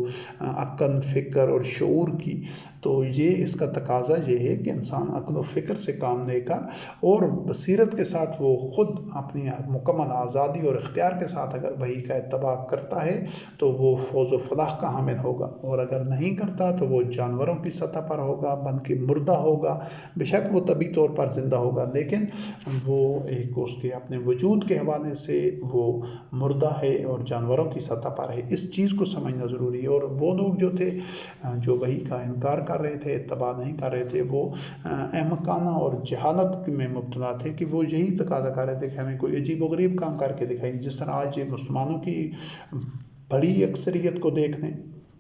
عقل، فکر اور شعور کی، تو یہ اس کا تقاضا یہ ہے کہ انسان عقل و فکر سے کام لے کر اور بصیرت کے ساتھ وہ خود اپنی مکمل آزادی اور اختیار کے ساتھ اگر وحی کا اتباع کرتا ہے تو وہ فوز و فلاح کا حامل ہوگا، اور اگر نہیں کرتا تو وہ جانوروں کی سطح پر ہوگا، بن کے مردہ ہوگا۔ بے شک وہ طبی طور پر زندہ ہوگا، لیکن وہ ایک اس کے اپنے وجود کے حوالے سے وہ مردہ ہے اور جانوروں کی سطح پر ہے۔ اس چیز کو سمجھنا ضروری ہے۔ اور وہ لوگ جو تھے جو وحی کا انکار کر رہے تھے، اتباع نہیں کر رہے تھے، وہ احمقانہ اور جہالت میں مبتلا تھے، کہ وہ یہی تقاضا کر رہے تھے کہ ہمیں کوئی عجیب و غریب کام کر کے دکھائی، جس طرح آج یہ مسلمانوں کی بڑی اکثریت کو دیکھ لیں،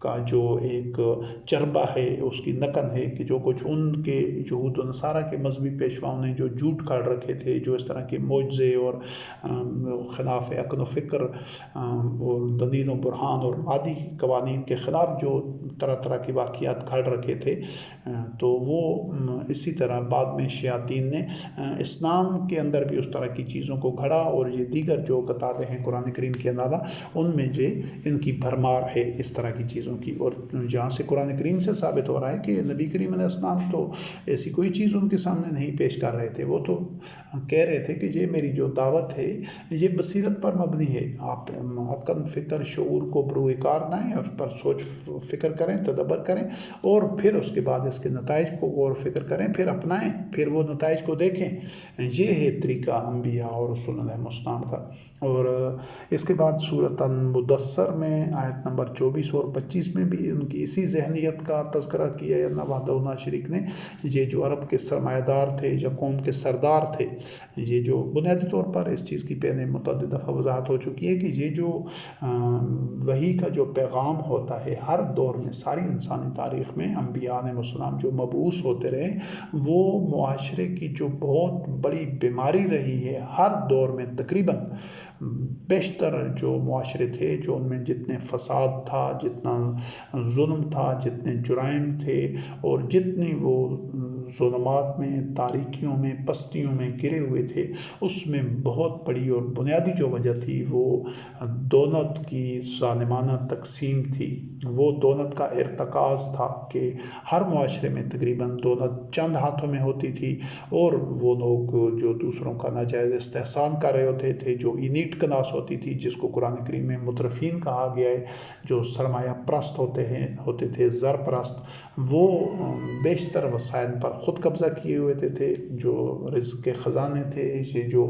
کا جو ایک چربہ ہے، اس کی نقل ہے کہ جو کچھ ان کے یہود و نصارہ کے مذہبی پیشواؤں نے جو جھوٹ کاٹ رکھے تھے، جو اس طرح کے معجزے اور خلاف عقل و فکر اور دلیل و برہان اور مادی قوانین کے خلاف جو طرح طرح کی واقعات کاٹ رکھے تھے، تو وہ اسی طرح بعد میں شیاطین نے اسلام کے اندر بھی اس طرح کی چیزوں کو گھڑا، اور یہ دیگر جو کتابیں ہیں قرآن کریم کے علاوہ، ان میں جو ان کی بھرمار ہے اس طرح کی چیزوں کی۔ اور جہاں سے قرآن کریم سے ثابت ہو رہا ہے کہ نبی کریم علیہ السلام تو ایسی کوئی چیز ان کے سامنے نہیں پیش کر رہے تھے، وہ تو کہہ رہے تھے کہ یہ میری جو دعوت ہے یہ بصیرت پر مبنی ہے، آپ عقل فکر شعور کو بروئے کار لائیں، اس پر سوچ فکر کریں، تدبر کریں، اور پھر اس کے بعد اس کے نتائج کو غور و فکر کریں، پھر اپنائیں، پھر وہ نتائج کو دیکھیں۔ یہ ہے طریقہ انبیاء اور رسول علیہ السلام کا۔ اور اس کے بعد سورۃ المدثر میں آیت نمبر 24 اور 25 میں بھی ان کی اسی ذہنیت کا تذکرہ کیا ہے اللہ وحدہ لا شریک نے۔ یہ جو عرب کے سرمایہ دار تھے یا قوم کے سردار تھے، یہ جو بنیادی طور پر اس چیز کی پہلے متعدد دفعہ وضاحت ہو چکی ہے کہ یہ جو وحی کا جو پیغام ہوتا ہے، ہر دور میں ساری انسانی تاریخ میں انبیاء علیہ السلام جو مبعوث ہوتے رہے، وہ معاشرے کی جو بہت بڑی بیماری رہی ہے ہر دور میں، تقریباً بیشتر جو معاشرے تھے، جو ان میں جتنے فساد تھا، جتنا ظلم تھا، جتنے جرائم تھے، اور جتنی وہ ظلمات میں، تاریکیوں میں، پستیوں میں گرے ہوئے تھے، اس میں بہت بڑی اور بنیادی جو وجہ تھی وہ دولت کی ظالمانہ تقسیم تھی۔ وہ دولت کا ارتکاز تھا کہ ہر معاشرے میں تقریباً دولت چند ہاتھوں میں ہوتی تھی، اور وہ لوگ جو دوسروں کا ناجائز استحسان کر رہے ہوتے تھے، جو انیٹ کلاس ہوتی تھی جس کو قرآن کریم میں مترفین کہا گیا ہے، جو سرمایہ پرست ہوتے تھے، زر پرست، وہ بیشتر وسائل پر خود قبضہ کیے ہوئے تھے، جو رزق کے خزانے تھے، یہ جو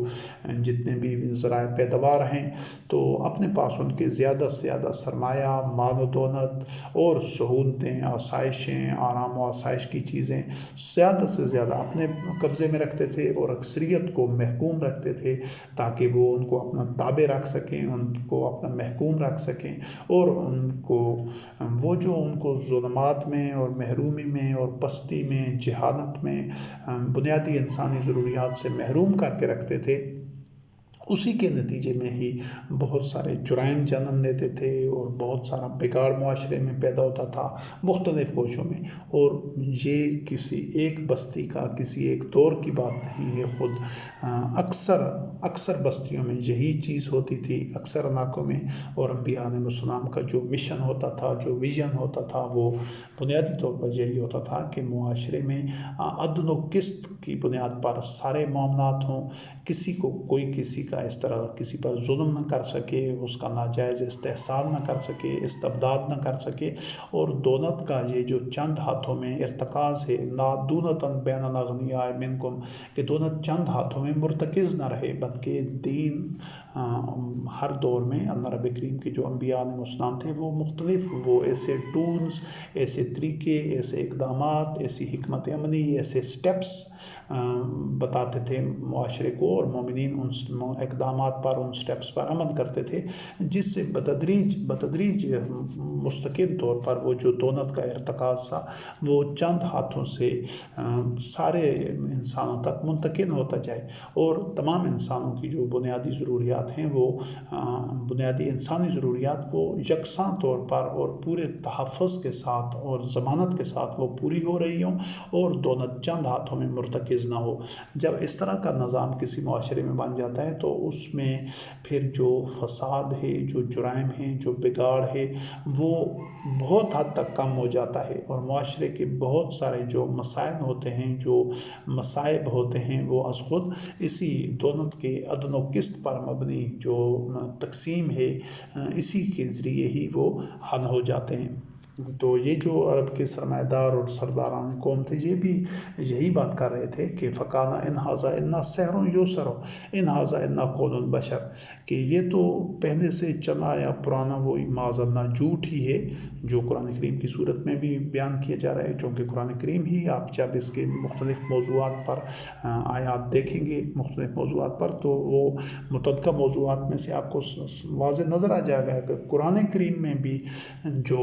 جتنے بھی ذرائع پیداوار ہیں، تو اپنے پاس ان کے زیادہ سے زیادہ سرمایہ، مال و دولت اور سہولتیں، آسائشیں، آرام و آسائش کی چیزیں زیادہ سے زیادہ اپنے قبضے میں رکھتے تھے، اور اکثریت کو محکوم رکھتے تھے تاکہ وہ ان کو اپنا تابع رکھ سکیں، ان کو اپنا محکوم رکھ سکیں، اور ان کو وہ جو ان کو ظلمات میں اور محرومی میں اور پستی میں، جہالت میں، بنیادی انسانی ضروریات سے محروم کر کے رکھتے تھے، اسی کے نتیجے میں ہی بہت سارے جرائم جنم لیتے تھے، اور بہت سارا بگاڑ معاشرے میں پیدا ہوتا تھا مختلف گوشوں میں۔ اور یہ کسی ایک بستی کا، کسی ایک دور کی بات نہیں ہے، خود اکثر بستیوں میں یہی چیز ہوتی تھی، اکثر علاقوں میں۔ اور انبیاء علیہ السلام کا جو مشن ہوتا تھا، جو ویژن ہوتا تھا، وہ بنیادی طور پر یہی ہوتا تھا کہ معاشرے میں عدل و قسط کی بنیاد پر سارے معاملات ہوں، کوئی کسی کا اس طرح کسی پر ظلم نہ کر سکے، اس کا ناجائز استحصال نہ کر سکے، استبداد نہ کر سکے، اور دولت کا یہ جو چند ہاتھوں میں ارتکاز ہے، لا دولتاً بین الاغنیاء منکم، کہ دولت چند ہاتھوں میں مرتکز نہ رہے، بلکہ دین ہر دور میں اللہ رب کریم کے جو انبیاء علیہ السلام تھے، وہ مختلف وہ ایسے ٹولز، ایسے طریقے، ایسے اقدامات، ایسی حکمت عملی، ایسے سٹیپس بتاتے تھے معاشرے کو، اور مومنین ان اقدامات پر، ان سٹیپس پر عمل کرتے تھے، جس سے بتدریج مستقل طور پر وہ جو دولت کا ارتکاز تھا، وہ چند ہاتھوں سے سارے انسانوں تک منتقل ہوتا جائے، اور تمام انسانوں کی جو بنیادی ضروریات ہیں، وہ بنیادی انسانی ضروریات وہ یکساں طور پر اور پورے تحفظ کے ساتھ اور ضمانت کے ساتھ وہ پوری ہو رہی ہوں، اور دولت چند ہاتھوں میں مرتکز نہ ہو۔ جب اس طرح کا نظام کسی معاشرے میں بن جاتا ہے، تو اس میں پھر جو فساد ہے، جو جرائم ہیں، جو بگاڑ ہے، وہ بہت حد تک کم ہو جاتا ہے، اور معاشرے کے بہت سارے جو مسائل ہوتے ہیں، جو مصائب ہوتے ہیں، وہ از خود اسی دولت کے عدل و قسط پر مبنی جو تقسیم ہے، اسی کے ذریعے ہی وہ حل ہو جاتے ہیں۔ تو یہ جو عرب کے سرمایہ دار اور سرداران قوم تھے یہ بھی یہی بات کر رہے تھے کہ فقانا ان ھذا الا سحر یوسر ان ھذا الا قول بشر، کہ یہ تو پہلے سے چلا یا پرانا وہ معاذ اللہ جھوٹ ہی ہے جو قرآن کریم کی صورت میں بھی بیان کیا جا رہا ہے، چونکہ قرآن کریم ہی آپ جب اس کے مختلف موضوعات پر آیات دیکھیں گے مختلف موضوعات پر تو وہ متعدد موضوعات میں سے آپ کو واضح نظر آ جائے گا کہ قرآن کریم میں بھی جو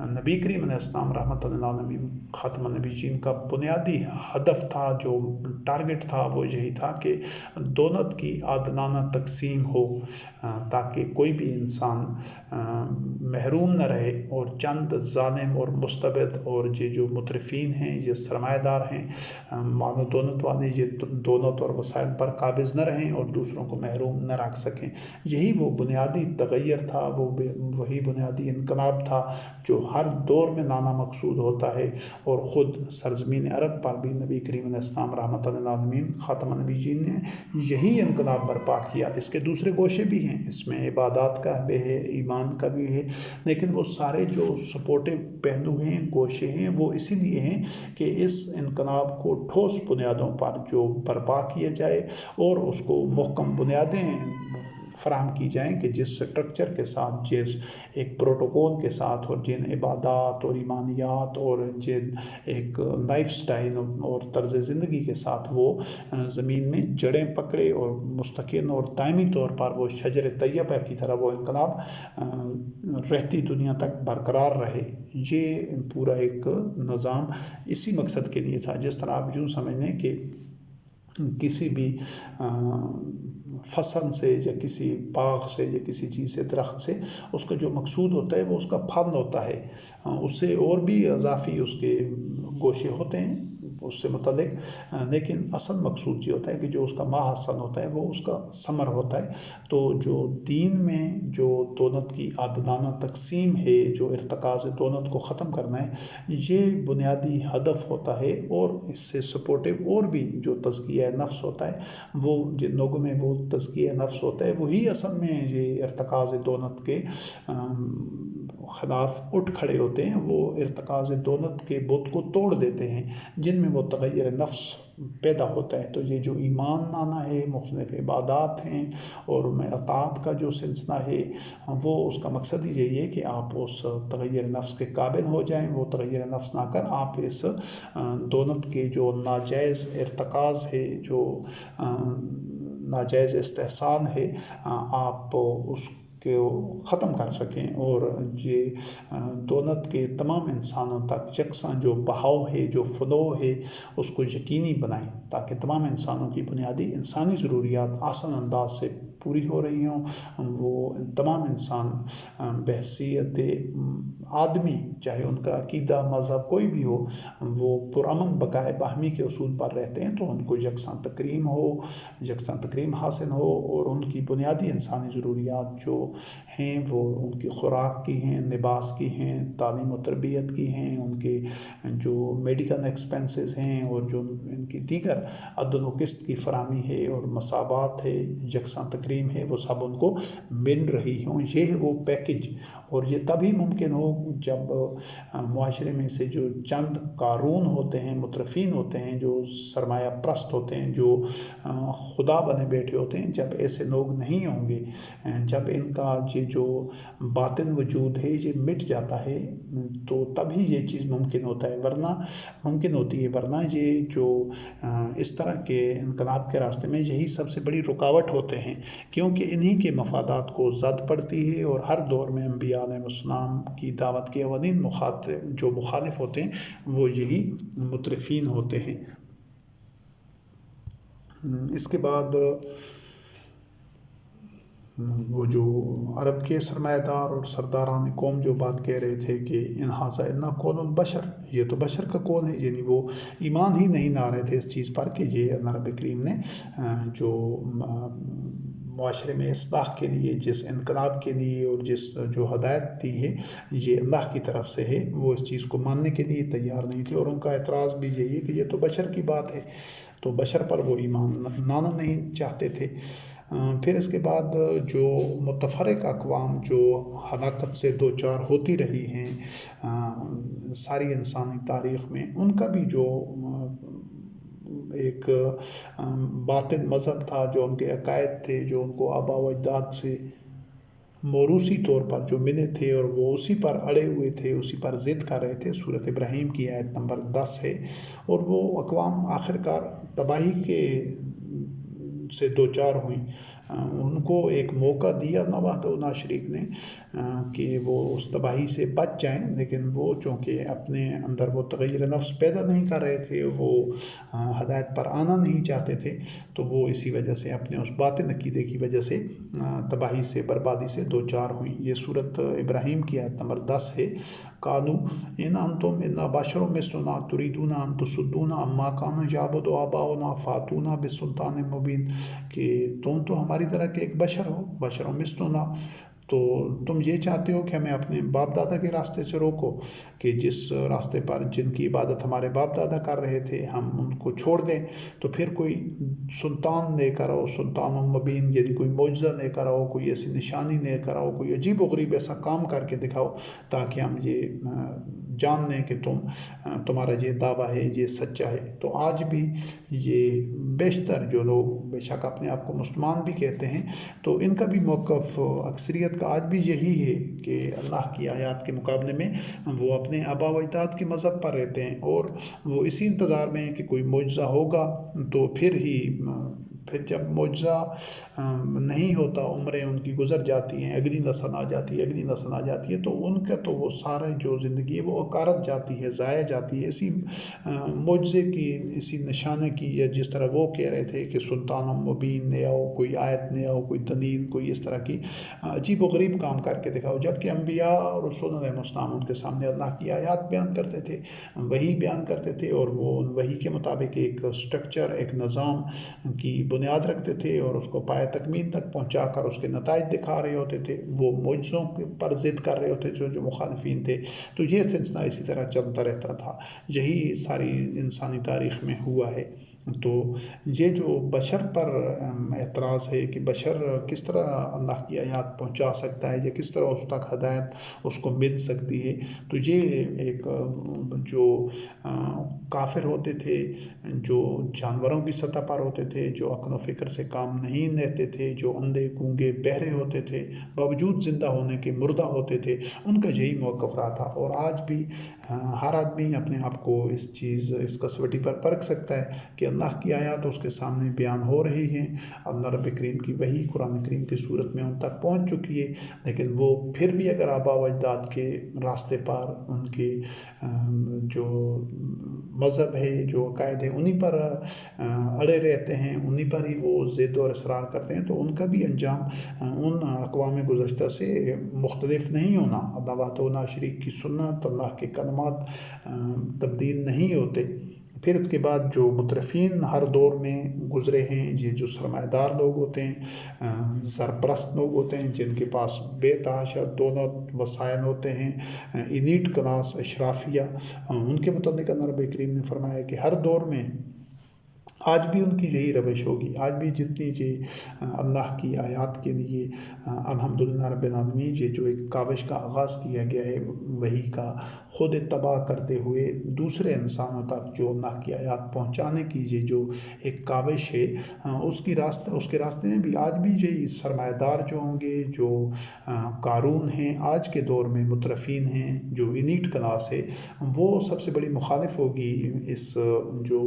نبی کریم علیہ السلام رحمۃ اللہ علیہ خاتم النبیین کا بنیادی ہدف تھا، جو ٹارگٹ تھا، وہ یہی تھا کہ دولت کی عادلانہ تقسیم ہو تاکہ کوئی بھی انسان محروم نہ رہے، اور چند ظالم اور مستبد اور یہ جو مترفین ہیں، یہ سرمایہ دار ہیں، مال و دولت والے، یہ دولت اور وسائل پر قابض نہ رہیں اور دوسروں کو محروم نہ رکھ سکیں۔ یہی وہ بنیادی تغیر تھا، وہی بنیادی انقلاب تھا جو ہر دور میں لانا مقصود ہوتا ہے، اور خود سرزمین عرب پر بھی نبی کریم علیہ السلام رحمۃ اللہ علیہ خاتم النبیین نے یہی انقلاب برپا کیا۔ اس کے دوسرے گوشے بھی ہیں، اس میں عبادات کا بھی ہے، ایمان کا بھی ہے، لیکن وہ سارے جو سپورٹو پہلو ہیں، گوشے ہیں، وہ اسی لیے ہیں کہ اس انقلاب کو ٹھوس بنیادوں پر جو برپا کیا جائے اور اس کو محکم بنیادیں فراہم کی جائیں کہ جس سٹرکچر کے ساتھ، جس ایک پروٹوکول کے ساتھ، اور جن عبادات اور ایمانیات اور جن ایک لائف سٹائل اور طرز زندگی کے ساتھ وہ زمین میں جڑیں پکڑے اور مستقل اور دائمی طور پر وہ شجر طیبہ کی طرح وہ انقلاب رہتی دنیا تک برقرار رہے۔ یہ پورا ایک نظام اسی مقصد کے لیے تھا۔ جس طرح آپ یوں سمجھ لیں کہ کسی بھی فصل سے یا کسی باغ سے یا کسی چیز سے، درخت سے، اس کا جو مقصود ہوتا ہے وہ اس کا پھل ہوتا ہے، اس سے اور بھی اضافی اس کے گوشے ہوتے ہیں اس سے متعلق، لیکن اصل مقصود یہ ہوتا ہے کہ جو اس کا ماحصل ہوتا ہے وہ اس کا ثمر ہوتا ہے۔ تو جو دین میں جو دولت کی عادلانہ تقسیم ہے، جو ارتکاز دولت کو ختم کرنا ہے، یہ بنیادی ہدف ہوتا ہے، اور اس سے سپورٹو اور بھی جو تزکیہ نفس ہوتا ہے، وہ جن لوگوں میں وہ تزکیہ نفس ہوتا ہے وہی اصل میں یہ ارتکاز دولت کے خلاف اٹھ کھڑے ہوتے ہیں، وہ ارتکاز دولت کے بت کو توڑ دیتے ہیں جن میں وہ تغیر نفس پیدا ہوتا ہے۔ تو یہ جو ایمان لانا ہے، مختلف عبادات ہیں، اور میں اطاعت کا جو سلسلہ ہے، وہ اس کا مقصد ہی یہی ہے کہ آپ اس تغیر نفس کے قابل ہو جائیں۔ وہ تغیر نفس نہ کر آپ اس دولت کے جو ناجائز ارتکاز ہے، جو ناجائز استحصال ہے، آپ اس کو ختم کر سکیں، اور یہ دولت کے تمام انسانوں تک یکساں جو بہاؤ ہے، جو فلو ہے، اس کو یقینی بنائیں تاکہ تمام انسانوں کی بنیادی انسانی ضروریات آسان انداز سے پوری ہو رہی ہوں۔ وہ تمام انسان بحیثیت آدمی، چاہے ان کا عقیدہ مذہب کوئی بھی ہو، وہ پرامن بقائے باہمی کے اصول پر رہتے ہیں، تو ان کو یکساں تکریم حاصل ہو، اور ان کی بنیادی انسانی ضروریات جو ہیں وہ ان کی خوراک کی ہیں، لباس کی ہیں، تعلیم و تربیت کی ہیں، ان کے جو میڈیکل ایکسپنسز ہیں، اور جو ان کی دیگر عدل و قسط کی فراہمی ہے، اور مساوات ہے، یکساں تکریم ہے، وہ سب ان کو مل رہی ہوں۔ یہ ہے وہ پیکج، اور یہ تبھی ممکن ہو جب معاشرے میں سے جو چند قارون ہوتے ہیں، مترفین ہوتے ہیں، جو سرمایہ پرست ہوتے ہیں، جو خدا بنے بیٹھے ہوتے ہیں، جب ایسے لوگ نہیں ہوں گے، جب ان کا یہ جو باطن وجود ہے یہ مٹ جاتا ہے، تو تبھی یہ چیز ممکن ہوتا ہے، ورنہ یہ جو اس طرح کے انقلاب کے راستے میں یہی سب سے بڑی رکاوٹ ہوتے ہیں، کیونکہ انہی کے مفادات کو زد پڑتی ہے، اور ہر دور میں انبیاء علیہ السلام کی دعوت کے اولین مخالف ہوتے ہیں وہ یہی مترفین ہوتے ہیں۔ اس کے بعد وہ جو عرب کے سرمایہ دار اور سرداران قوم جو بات کہہ رہے تھے کہ ان ھذا الا قول البشر، یہ تو بشر کا قول ہے، یعنی وہ ایمان ہی نہیں لا رہے تھے اس چیز پر کہ یہ اللہ رب کریم نے جو معاشرے میں اصلاح کے لیے، جس انقلاب کے لیے اور جس جو ہدایت دی ہے، یہ اللہ کی طرف سے ہے، وہ اس چیز کو ماننے کے لیے تیار نہیں تھے، اور ان کا اعتراض بھی یہی ہے کہ یہ تو بشر کی بات ہے، تو بشر پر وہ ایمان لانا نہیں چاہتے تھے۔ پھر اس کے بعد جو متفرق اقوام جو ہلاکت سے دو چار ہوتی رہی ہیں ساری انسانی تاریخ میں، ان کا بھی جو ایک باطن مذہب تھا، جو ان کے عقائد تھے، جو ان کو آباء و اجداد سے موروثی طور پر جو ملے تھے اور وہ اسی پر اڑے ہوئے تھے، اسی پر ضد کر رہے تھے، سورۃ ابراہیم کی آیت نمبر 10 ہے۔ اور وہ اقوام آخرکار تباہی کے سے دو چار ہوئیں۔ ان کو ایک موقع دیا نہ وحدہ نہ شریک نے کہ وہ اس تباہی سے بچ جائیں، لیکن وہ چونکہ اپنے اندر وہ تغیر نفس پیدا نہیں کر رہے تھے، وہ ہدایت پر آنا نہیں چاہتے تھے، تو وہ اسی وجہ سے اپنے اس باطن عقیدے کی وجہ سے تباہی سے بربادی سے دو چار ہوئیں۔ یہ سورۃ ابراہیم کی آیت نمبر 10 ہے۔ قالوا ان انتم الا بشر مثلنا تريدون ان تصدونا عما كان يعبد آباؤنا فاتونا بسلطان مبین، کہ تم تو ہماری طرح کے ایک بشر ہو، بشر مثلنا، تو تم یہ چاہتے ہو کہ ہمیں اپنے باپ دادا کے راستے سے روکو، کہ جس راستے پر جن کی عبادت ہمارے باپ دادا کر رہے تھے ہم ان کو چھوڑ دیں، تو پھر کوئی سلطان لے کر آؤ، سلطان مبین، یعنی کوئی معجزہ لے کر آؤ، کوئی ایسی نشانی لے کر آؤ، کوئی عجیب و غریب ایسا کام کر کے دکھاؤ تاکہ ہم یہ جان لیں کہ تمہارا یہ دعویٰ ہے، یہ سچا ہے۔ تو آج بھی یہ بیشتر جو لوگ بے شک اپنے آپ کو مسلمان بھی کہتے ہیں، تو ان کا بھی موقف اکثریت کا آج بھی یہی ہے کہ اللہ کی آیات کے مقابلے میں وہ اپنے آباء و اجداد کے مذہب پر رہتے ہیں، اور وہ اسی انتظار میں ہیں کہ کوئی معجزہ ہوگا تو پھر جب معجزہ نہیں ہوتا، عمریں ان کی گزر جاتی ہیں، اگلی نسل آ جاتی ہے، اگلی نسل آ جاتی ہے، تو ان کا تو وہ سارا جو زندگی ہے وہ اکارت جاتی ہے، ضائع جاتی ہے، اسی معجزے کی، اسی نشانے کی، یا جس طرح وہ کہہ رہے تھے کہ سلطان مبین لے آؤ، کوئی آیت لے آؤ، کوئی دلیل، کوئی اس طرح کی عجیب و غریب کام کر کے دکھاؤ، جبکہ انبیاء اور رسول علیہ السلام ان کے سامنے اللہ کی آیات بیان کرتے تھے، وحی بیان کرتے تھے، اور وہ وحی کے مطابق ایک سٹرکچر، ایک نظام کی بنیاد رکھتے تھے، اور اس کو پائے تکمیل تک پہنچا کر اس کے نتائج دکھا رہے ہوتے تھے۔ وہ معجزوں پر ضد کر رہے ہوتے تھے جو مخالفین تھے، تو یہ سلسلہ اسی طرح چلتا رہتا تھا۔ یہی ساری انسانی تاریخ میں ہوا ہے۔ تو یہ جو بشر پر اعتراض ہے کہ بشر کس طرح اللہ کی آیات پہنچا سکتا ہے، یا کس طرح اس تک ہدایت اس کو مل سکتی ہے، تو یہ ایک جو کافر ہوتے تھے، جو جانوروں کی سطح پر ہوتے تھے، جو عقل و فکر سے کام نہیں لیتے تھے، جو اندھے گونگے بہرے ہوتے تھے، باوجود زندہ ہونے کے مردہ ہوتے تھے، ان کا یہی موقف رہا تھا۔ اور آج بھی ہر آدمی اپنے آپ کو اس کسوٹی پر پرکھ سکتا ہے کہ اللہ کی آیات اس کے سامنے بیان ہو رہی ہیں، اللہ رب کریم کی وحی قرآن کریم کی صورت میں ان تک پہنچ چکی ہے، لیکن وہ پھر بھی اگر آباء و اجداد کے راستے پر ان کے جو مذہب ہے، جو عقائد ہیں، انہی پر اڑے رہتے ہیں، انہی پر ہی وہ ضد اور اصرار کرتے ہیں، تو ان کا بھی انجام ان اقوام گزشتہ سے مختلف نہیں ہونا۔ اللہ وحدہ لا شریک کی سنت، اللہ کے کلمات تبدیل نہیں ہوتے۔ پھر اس کے بعد جو مترفین ہر دور میں گزرے ہیں، یہ جو سرمایہ دار لوگ ہوتے ہیں، سرپرست لوگ ہوتے ہیں، جن کے پاس بے تحاشا دولت وسائل ہوتے ہیں، ایلیٹ کلاس، اشرافیہ، ان کے متعلق اللہ رب کریم نے فرمایا کہ ہر دور میں آج بھی ان کی یہی روش ہوگی۔ آج بھی جتنی یہ اللہ کی آیات کے لیے الحمدللہ رب العالمین یہ جو ایک کاوش کا آغاز کیا گیا ہے وہی کا، خود اتباع کرتے ہوئے دوسرے انسانوں تک جو اللہ کی آیات پہنچانے کی یہ جو ایک کاوش ہے، اس کے راستے میں بھی آج بھی یہی سرمایہ دار جو ہوں گے، جو قارون ہیں آج کے دور میں، مترفین ہیں، جو ایلیٹ کلاس ہے، وہ سب سے بڑی مخالف ہوگی اس جو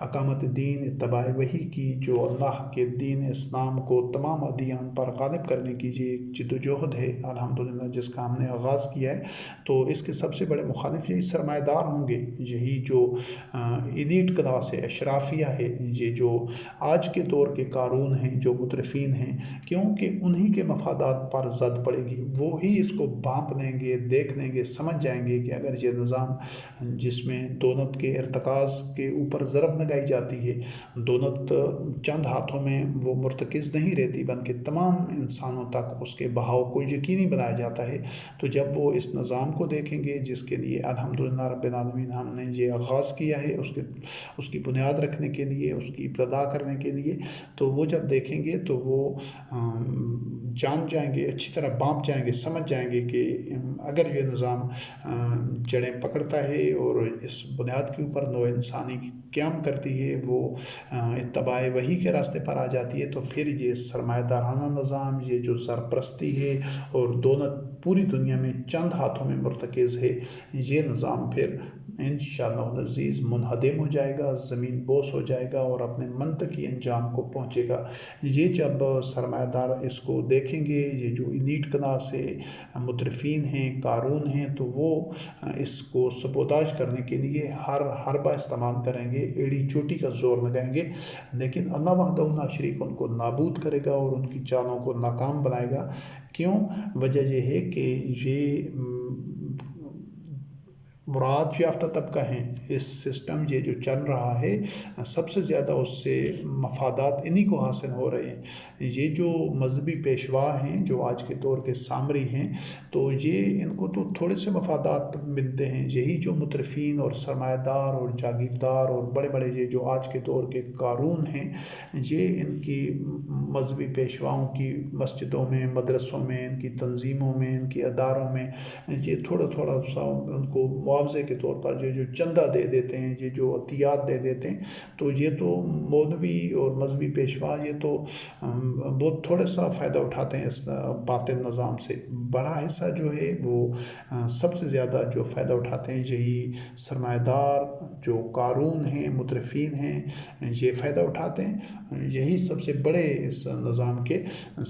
اقامت دین، اتباع وحی کی، جو اللہ کے دین اسلام کو تمام ادیان پر غالب کرنے کی یہ ایک جد و جہد ہے الحمدللہ، جس کا ہم نے آغاز کیا ہے، تو اس کے سب سے بڑے مخالف یہی سرمایہ دار ہوں گے، یہی جو ایلیٹ کلاس ہے، اشرافیہ ہے، یہ جو آج کے دور کے قارون ہیں، جو مترفین ہیں، کیونکہ انہی کے مفادات پر زد پڑے گی، وہی اس کو بھانپ لیں گے، دیکھ لیں گے، سمجھ جائیں گے کہ اگر یہ نظام جس میں دولت کے ارتکاز کے اوپر ضرب لگائی جاتی ہے، دولت چند ہاتھوں میں وہ مرتکز نہیں رہتی بلکہ تمام انسانوں تک اس کے بہاؤ کو یقینی بنایا جاتا ہے۔ تو جب وہ اس نظام کو دیکھیں گے جس کے لیے الحمدللہ رب العالمین ہم نے یہ آغاز کیا ہے اس کی بنیاد رکھنے کے لیے، اس کی ابتدا کرنے کے لیے، تو وہ جب دیکھیں گے تو وہ جان جائیں گے، اچھی طرح بانپ جائیں گے، سمجھ جائیں گے کہ اگر یہ نظام جڑیں پکڑتا ہے اور اس بنیاد کے اوپر نوع انسانی قیام کرتی ہے، وہ اتباع وحی کے راستے پر آ جاتی ہے، تو پھر یہ سرمایہ دارانہ نظام، یہ جو سرپرستی ہے اور دولت پوری دنیا میں چند ہاتھوں میں مرتکز ہے، یہ نظام پھر انشاءاللہ العزیز منہدم ہو جائے گا، زمین بوس ہو جائے گا اور اپنے منطقی انجام کو پہنچے گا۔ یہ جب سرمایہ دار اس کو دیکھیں گے، یہ جو ایلیٹ کلاس ہے، مترفین ہیں، قارون ہیں، تو وہ اس کو سبوتاژ کرنے کے لیے ہر حربہ استعمال کریں گے، ایڑی چوٹی کا زور لگائیں گے، لیکن اللہ وحدہ لا شریک ان کو نابود کرے گا اور ان کی چالوں کو ناکام بنائے گا۔ کیوں؟ وجہ یہ ہے کہ یہ مراد یافتہ طبقہ ہیں، اس سسٹم یہ جو چل رہا ہے سب سے زیادہ اس سے مفادات انہی کو حاصل ہو رہے ہیں۔ یہ جو مذہبی پیشوا ہیں، جو آج کے دور کے سامری ہیں، تو یہ ان کو تو تھوڑے سے مفادات ملتے ہیں، یہی جو مترفین اور سرمایہ دار اور جاگیردار اور بڑے بڑے یہ جو آج کے دور کے قارون ہیں، یہ ان کی مذہبی پیشواؤں کی مسجدوں میں، مدرسوں میں، ان کی تنظیموں میں، ان کے اداروں میں یہ تھوڑا تھوڑا سا ان کو معاوضے کے طور پر جو چندہ دے دیتے ہیں، یہ جو عطیات دے دیتے ہیں، تو یہ تو مولوی اور مذہبی پیشوا یہ تو بہت تھوڑا سا فائدہ اٹھاتے ہیں اس باطل نظام سے۔ بڑا حصہ جو ہے وہ سب سے زیادہ جو فائدہ اٹھاتے ہیں یہی سرمایہ دار جو قارون ہیں، مترفین ہیں، یہ فائدہ اٹھاتے ہیں، یہی سب سے بڑے اس نظام کے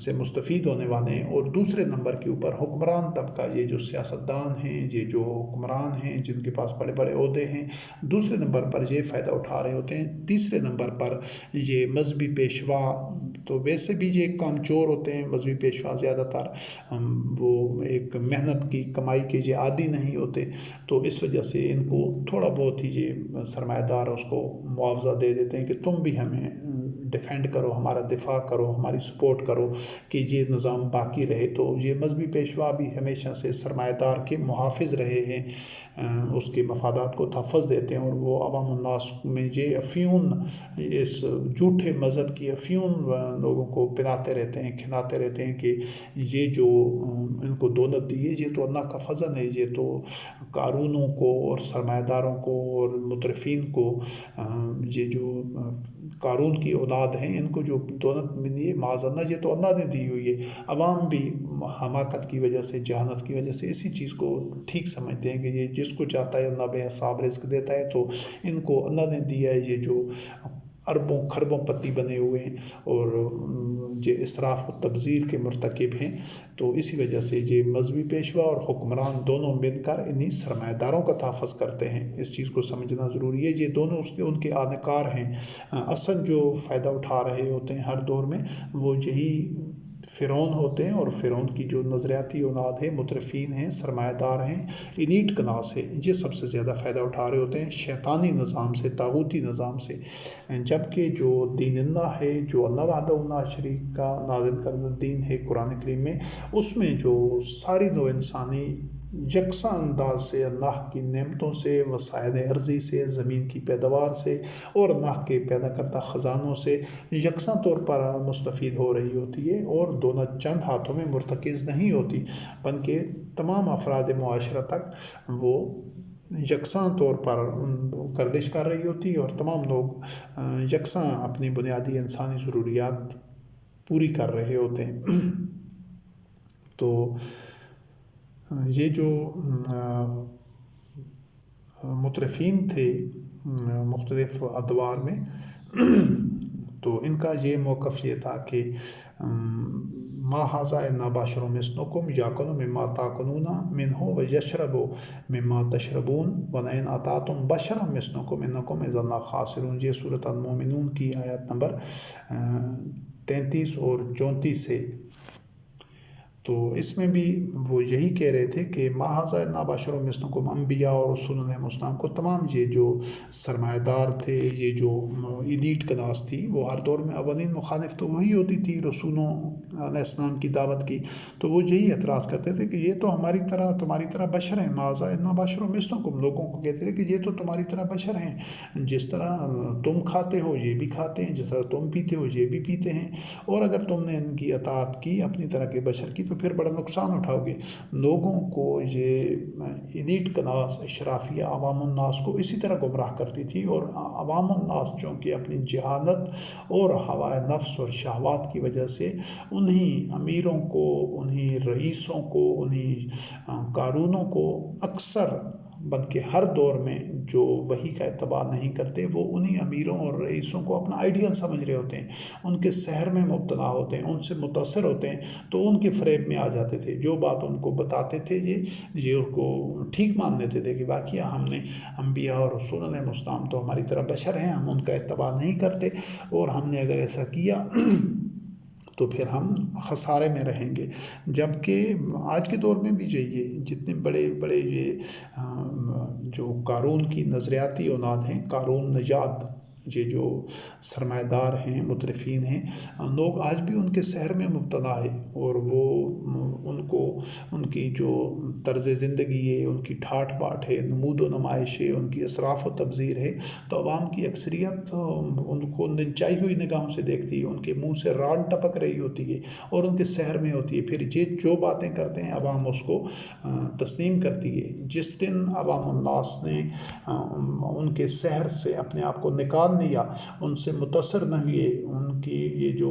سے مستفید ہونے والے ہیں۔ اور دوسرے نمبر کے اوپر حکمران طبقہ، یہ جو سیاستدان ہیں، یہ جو حکمران ہیں جن کے پاس بڑے بڑے عہدے ہیں، دوسرے نمبر پر یہ فائدہ اٹھا رہے ہوتے ہیں۔ تیسرے نمبر پر یہ مذہبی پیشوا، تو ویسے بھی یہ کامچور ہوتے ہیں مذہبی پیشوا، زیادہ تر وہ ایک محنت کی کمائی کے یہ عادی نہیں ہوتے، تو اس وجہ سے ان کو تھوڑا بہت ہی یہ سرمایہ دار اس کو معاوضہ دے دیتے ہیں کہ تم بھی ہمیں ڈیفینڈ کرو، ہمارا دفاع کرو، ہماری سپورٹ کرو کہ یہ نظام باقی رہے۔ تو یہ مذہبی پیشوا بھی ہمیشہ سے سرمایہ دار کے محافظ رہے ہیں، اس کے مفادات کو تحفظ دیتے ہیں، اور وہ عوام الناس میں یہ افیون، اس جھوٹے مذہب کی افیون لوگوں کو پلاتے رہتے ہیں، کھلاتے رہتے ہیں کہ یہ جو ان کو دولت دی ہے یہ تو اللہ کا فضل ہے، یہ تو قارونوں کو اور سرمایہ داروں کو اور مترفین کو، یہ جو قارون کی اولاد ہیں، ان کو جو دولت ملی ہے معاذ اللہ یہ تو اللہ نے دی ہوئی ہے۔ عوام بھی حماقت کی وجہ سے، جہالت کی وجہ سے اسی چیز کو ٹھیک سمجھتے ہیں کہ یہ جس کو چاہتا ہے اللہ بے حساب رزق دیتا ہے، تو ان کو اللہ نے دیا ہے، یہ جو اربوں خربوں پتی بنے ہوئے ہیں اور یہ اسراف و تبذیر کے مرتکب ہیں، تو اسی وجہ سے یہ مذہبی پیشوا اور حکمران دونوں مل کر انہی سرمایہ داروں کا تحفظ کرتے ہیں۔ اس چیز کو سمجھنا ضروری ہے، یہ دونوں ان کے آنکار ہیں۔ اصل جو فائدہ اٹھا رہے ہوتے ہیں ہر دور میں وہ یہی فرعون ہوتے ہیں، اور فرعون کی جو نظریاتی اولاد ہے، مترفین ہیں، سرمایہ دار ہیں، ایلیٹ کلاس ہے، یہ سب سے زیادہ فائدہ اٹھا رہے ہوتے ہیں شیطانی نظام سے، طاغوتی نظام سے۔ جبکہ جو دین اللہ ہے، جو اللہ وحدہ لا شریک کا نازل کردہ دین ہے قرآن کریم میں، اس میں جو ساری نوع انسانی یکساں انداز سے اللہ کی نعمتوں سے، وسائل ارضی سے، زمین کی پیداوار سے اور اللہ کے پیدا کردہ خزانوں سے یکساں طور پر مستفید ہو رہی ہوتی ہے، اور دولت چند ہاتھوں میں مرتکز نہیں ہوتی بلکہ تمام افراد معاشرہ تک وہ یکساں طور پر گردش کر رہی ہوتی ہے، اور تمام لوگ یکساں اپنی بنیادی انسانی ضروریات پوری کر رہے ہوتے ہیں۔ تو یہ جو مترفین تھے مختلف ادوار میں، تو ان کا یہ موقف یہ تھا کہ ما ھذا الا بشر مثلکم یاکل مما تاکلون منہ ویشرب مما تشربون ولئن اطعتم بشرا مثلکم انکم اذا لخاسرون۔ یہ سورۃ المومنون کی آیت نمبر 33 اور 34 سے تو اس میں بھی وہ یہی کہہ رہے تھے کہ ما ھذا الا بشر مثلکم، انبیاء اور رسول علیہ السلام کو تمام یہ جو سرمایہ دار تھے، یہ جو ایلیٹ کلاس تھی، وہ ہر دور میں اولین مخالف تو وہی ہوتی تھی رسولوں علیہ السلام کی دعوت کی، تو وہ یہی اعتراض کرتے تھے کہ یہ تو ہماری طرح تمہاری طرح بشر ہیں، ما ھذا الا بشر مثلکم، لوگوں کو کہتے تھے کہ یہ تو تمہاری طرح بشر ہیں، جس طرح تم کھاتے ہو یہ بھی کھاتے ہیں، جس طرح تم پیتے ہو یہ بھی پیتے ہیں، اور اگر تم نے ان کی اطاعت کی اپنی طرح کے بشر کی تو پھر بڑا نقصان اٹھاؤ گے۔ لوگوں کو یہ ایلیٹ کلاس اشرافیہ عوام الناس کو اسی طرح گمراہ کرتی تھی، اور عوام الناس چونکہ اپنی جہالت اور ہوائے نفس اور شہوات کی وجہ سے انہیں امیروں کو، انہیں رئیسوں کو، انہیں قارونوں کو اکثر بلکہ ہر دور میں جو وحی کا اتباع نہیں کرتے، وہ انہیں امیروں اور رئیسوں کو اپنا آئیڈیل سمجھ رہے ہوتے ہیں، ان کے سحر میں مبتلا ہوتے ہیں، ان سے متاثر ہوتے ہیں، تو ان کے فریب میں آ جاتے تھے۔ جو بات ان کو بتاتے تھے یہ اس کو ٹھیک مان لیتے تھے کہ واقعی ہم نے انبیاء اور رسول علیہ السلام تو ہماری طرح بشر ہیں، ہم ان کا اتباع نہیں کرتے، اور ہم نے اگر ایسا کیا تو پھر ہم خسارے میں رہیں گے۔ جبکہ آج کے دور میں بھی یہ جتنے بڑے بڑے یہ جو قارون کی نظریاتی اولاد ہیں، قارون نژاد، یہ جو سرمایہ دار ہیں، مترفین ہیں، لوگ آج بھی ان کے سحر میں مبتلا ہے، اور وہ ان کو ان کی جو طرز زندگی ہے، ان کی ٹھاٹ باٹ ہے، نمود و نمائش ہے، ان کی اسراف و تبذیر ہے، تو عوام کی اکثریت ان کو نچائی ہوئی نگاہوں سے دیکھتی ہے، ان کے منہ سے راڑ ٹپک رہی ہوتی ہے اور ان کے سحر میں ہوتی ہے، پھر یہ جو باتیں کرتے ہیں عوام اس کو تسلیم کرتی ہے۔ جس دن عوام الناس نے ان کے سحر سے اپنے آپ کو نکال لیا، ان سے متاثر نہ ہوئے، ان کی یہ جو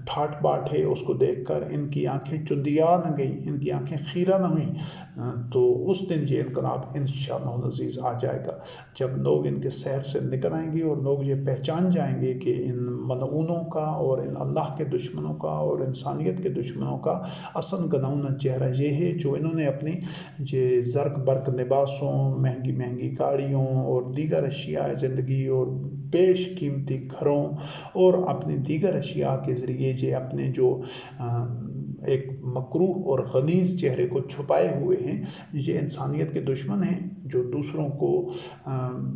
ٹھاٹ باٹ ہے اس کو دیکھ کر ان کی آنکھیں چندیا نہ گئیں، ان کی آنکھیں خیرہ نہ ہوئیں، تو اس دن یہ انقلاب انشاءاللہ العزیز آ جائے گا، جب لوگ ان کے سحر سے نکل آئیں گے اور لوگ یہ پہچان جائیں گے کہ ان ملعونوں کا اور ان اللہ کے دشمنوں کا اور انسانیت کے دشمنوں کا اصل گناؤنا چہرہ یہ ہے، جو انہوں نے اپنی یہ زرق برق لباسوں، مہنگی مہنگی گاڑیوں اور دیگر اشیاء زندگی اور بیش قیمتی گھروں اور اپنی دیگر اشیاء کے ذریعے یہ اپنے جو ایک مکروہ اور غلیظ چہرے کو چھپائے ہوئے ہیں، یہ انسانیت کے دشمن ہیں، جو دوسروں کو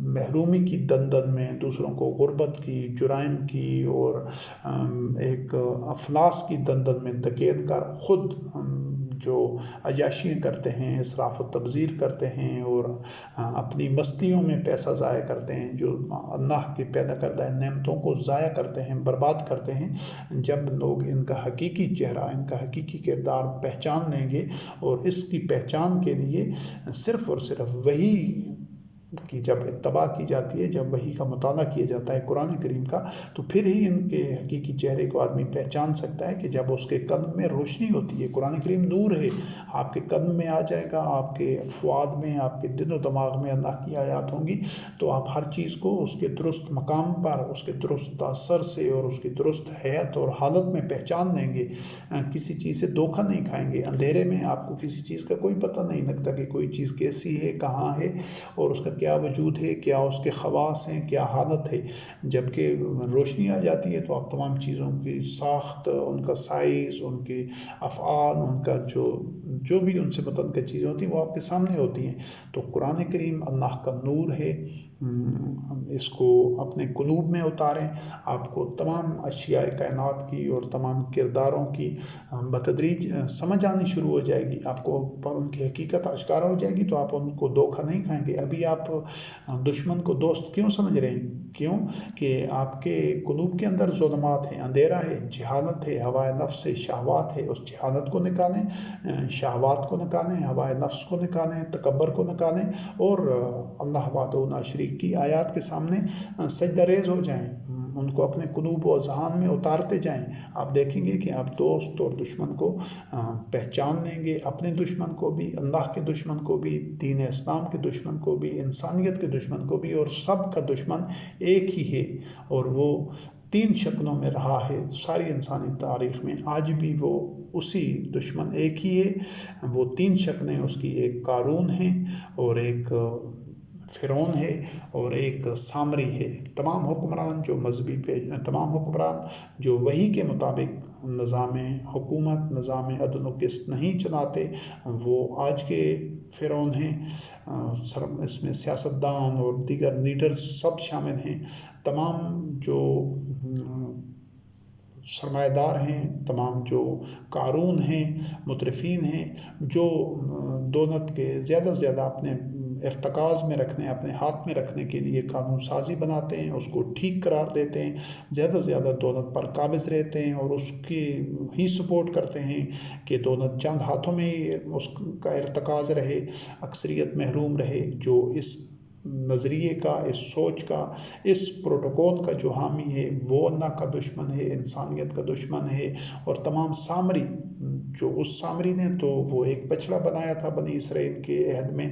محرومی کی دندن میں، دوسروں کو غربت کی، جرائم کی اور ایک افلاس کی دندن میں دھکیل کر خود جو عیاشیاں کرتے ہیں، اسراف و تبذیر کرتے ہیں اور اپنی مستیوں میں پیسہ ضائع کرتے ہیں، جو اللہ کے پیدا کردہ نعمتوں کو ضائع کرتے ہیں، برباد کرتے ہیں، جب لوگ ان کا حقیقی چہرہ، ان کا حقیقی کردار پہچان لیں گے، اور اس کی پہچان کے لیے صرف اور صرف وہی کی جب اتباع کی جاتی ہے، جب وحی کا مطالعہ کیا جاتا ہے قرآن کریم کا، تو پھر ہی ان کے حقیقی چہرے کو آدمی پہچان سکتا ہے، کہ جب اس کے قلب میں روشنی ہوتی ہے۔ قرآن کریم نور ہے، آپ کے قلب میں آ جائے گا، آپ کے فؤاد میں، آپ کے دل و دماغ میں اللہ کی آیات ہوں گی، تو آپ ہر چیز کو اس کے درست مقام پر، اس کے درست اثر سے اور اس کی درست حیت اور حالت میں پہچان لیں گے، کسی چیز سے دھوکہ نہیں کھائیں گے۔ اندھیرے میں آپ کو کسی چیز کا کوئی پتہ نہیں لگتا کہ کوئی چیز کیسی ہے، کہاں ہے، اور اس کا کیا وجود ہے، کیا اس کے خواص ہیں، کیا حالت ہے۔ جبکہ روشنی آ جاتی ہے تو آپ تمام چیزوں کی ساخت، ان کا سائز، ان کے افعال، ان کا جو بھی ان سے متعلقہ چیزیں ہوتی ہیں وہ آپ کے سامنے ہوتی ہیں۔ تو قرآن کریم اللہ کا نور ہے، اس کو اپنے قلوب میں اتاریں، آپ کو تمام اشیاء کائنات کی اور تمام کرداروں کی بتدریج سمجھ آنی شروع ہو جائے گی، آپ کو پر ان کی حقیقت آشکارا ہو جائے گی، تو آپ ان کو دھوکہ نہیں کھائیں گے۔ ابھی آپ دشمن کو دوست کیوں سمجھ رہے ہیں؟ کیوں کہ آپ کے قلوب کے اندر ظلمات ہیں، اندھیرا ہے، جہالت ہے، ہوائے نفس ہے، شہوات ہے، اس جہالت کو نکالیں، شہوات کو نکالیں، ہوائے نفس کو نکالیں، تکبر کو نکالیں، اور اللہ وحدہ لا شریک کی آیات کے سامنے سجدہ ریز ہو جائیں، ان کو اپنے قلوب و اذہان میں اتارتے جائیں۔ آپ دیکھیں گے کہ آپ دوست اور دشمن کو پہچان لیں گے، اپنے دشمن کو بھی، اللہ کے دشمن کو بھی، دین اسلام کے دشمن کو بھی، انسانیت کے دشمن کو بھی، اور سب کا دشمن ایک ہی ہے، اور وہ 3 شکلوں میں رہا ہے ساری انسانی تاریخ میں، آج بھی وہ اسی دشمن ایک ہی ہے۔ وہ 3 شکلیں اس کی، ایک قارون ہے، اور ایک فرعون ہے، اور ایک سامری ہے۔ تمام حکمران جو مذہبی تمام حکمران جو وحی کے مطابق نظام حکومت، نظام عدل و قسط نہیں چلاتے، وہ آج کے فرعون ہیں۔ اس میں سیاستدان اور دیگر لیڈرز سب شامل ہیں۔ تمام جو سرمایہ دار ہیں، تمام جو قارون ہیں، مترفین ہیں، جو دولت کے زیادہ سے زیادہ اپنے ارتکاز میں رکھنے، اپنے ہاتھ میں رکھنے کے لیے قانون سازی بناتے ہیں، اس کو ٹھیک قرار دیتے ہیں، زیادہ سے زیادہ دولت پر قابض رہتے ہیں اور اس کی ہی سپورٹ کرتے ہیں کہ دولت چند ہاتھوں میں ہی اس کا ارتکاز رہے، اکثریت محروم رہے۔ جو اس نظریے کا، اس سوچ کا، اس پروٹوکول کا جو حامی ہے وہ اللہ کا دشمن ہے، انسانیت کا دشمن ہے۔ اور تمام سامری، جو اس سامری نے تو وہ ایک بچڑا بنایا تھا بنی اسرائیل کے عہد میں،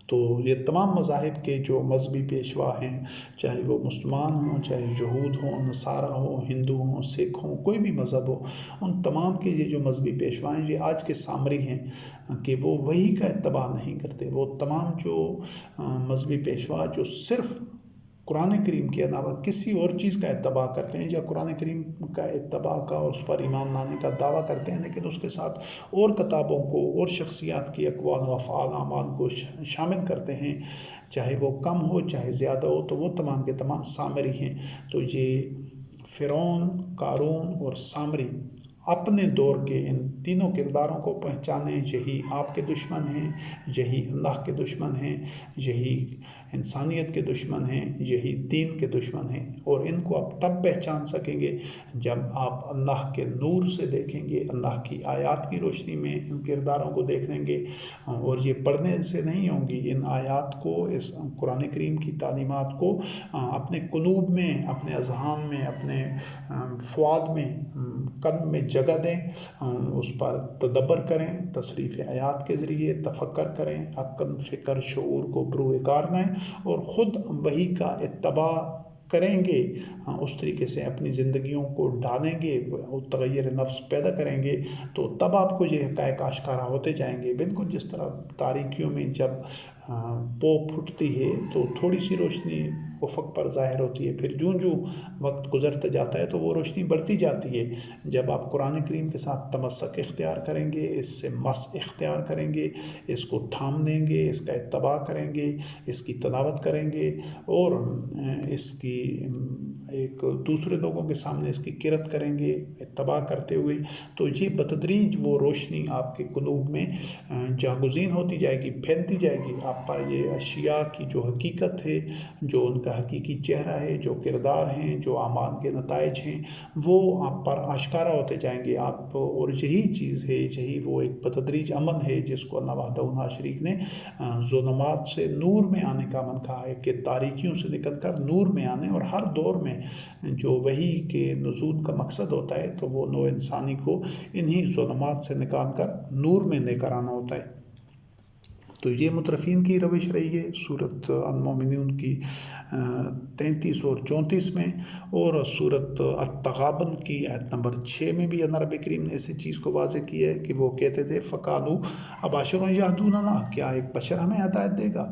تو یہ تمام مذاہب کے جو مذہبی پیشوا ہیں، چاہے وہ مسلمان ہوں، چاہے یہود ہوں، نصارہ ہوں، ہندو ہوں، سکھ ہوں، کوئی بھی مذہب ہو، ان تمام کے یہ جو مذہبی پیشوا ہیں یہ آج کے سامری ہیں کہ وہ وہی کا اتباع نہیں کرتے۔ وہ تمام جو مذہبی پیشوا جو صرف قرآن کریم کے علاوہ کسی اور چیز کا اتباع کرتے ہیں، یا قرآن کریم کا اتباع کا اور اس پر ایمان لانے کا دعویٰ کرتے ہیں، لیکن اس کے ساتھ اور کتابوں کو اور شخصیات کی اقوال و افعال اعمال کو شامل کرتے ہیں، چاہے وہ کم ہو چاہے زیادہ ہو، تو وہ تمام کے تمام سامری ہیں۔ تو یہ فرعون، قارون اور سامری اپنے دور کے ان تینوں کرداروں کو پہچانیں۔ یہی آپ کے دشمن ہیں، یہی اللہ کے دشمن ہیں، یہی انسانیت کے دشمن ہیں، یہی دین کے دشمن ہیں۔ اور ان کو آپ تب پہچان سکیں گے جب آپ اللہ کے نور سے دیکھیں گے، اللہ کی آیات کی روشنی میں ان کرداروں کو دیکھ لیں گے۔ اور یہ پڑھنے سے نہیں ہوں گی، ان آیات کو، اس قرآن کریم کی تعلیمات کو اپنے قلوب میں، اپنے اذہان میں، اپنے فؤاد میں، قلب میں جگہ دیں، اس پر تدبر کریں، تصریف آیات کے ذریعے تفکر کریں، عقل، فکر، شعور کو بروئے کار لیں اور خود وحی کا اتباع کریں گے، اس طریقے سے اپنی زندگیوں کو ڈالیں گے، تغیر نفس پیدا کریں گے، تو تب آپ کو یہ حقائق آشکارا ہوتے جائیں گے۔ بالکل جس طرح تاریکیوں میں جب پو پھٹتی ہے تو تھوڑی سی روشنی افق پر ظاہر ہوتی ہے، پھر جوں جوں وقت گزرتا جاتا ہے تو وہ روشنی بڑھتی جاتی ہے۔ جب آپ قرآن کریم کے ساتھ تمسک اختیار کریں گے، اس سے مس اختیار کریں گے، اس کو تھام لیں گے، اس کا اتباع کریں گے، اس کی تلاوت کریں گے اور اس کی ایک دوسرے لوگوں کے سامنے اس کی قرت کریں گے اتباع کرتے ہوئے، تو یہ بتدریج وہ روشنی آپ کے قلوب میں جاگزین ہوتی جائے گی، پھیلتی جائے گی۔ آپ پر یہ اشیاء کی جو حقیقت ہے، جو ان کا حقیقی چہرہ ہے، جو کردار ہیں، جو اعمال کے نتائج ہیں، وہ آپ پر آشکارا ہوتے جائیں گے۔ آپ اور یہی چیز ہے، یہی وہ ایک بتدریج امن ہے جس کو اللہ وحدہ لا شریک نے ظلمات سے نور میں آنے کا امن کہا ہے، کہ تاریکیوں سے نکل کر نور میں آنے۔ اور ہر دور میں جو وحی کے نزول کا مقصد ہوتا ہے تو وہ نوع انسانی کو انہی ظلمات سے نکال کر نور میں لے کر آنا ہوتا ہے۔ تو یہ مترفین کی روش رہی ہے سورۃ المومنون کی 33 اور 34 میں، اور سورۃ التغابن کی آیت نمبر 6 میں بھی اللہ رب کریم نے اسی چیز کو واضح کیا ہے کہ وہ کہتے تھے فقالوا ابشر یہدوننا، کیا ایک بشر ہمیں ہدایت دے گا؟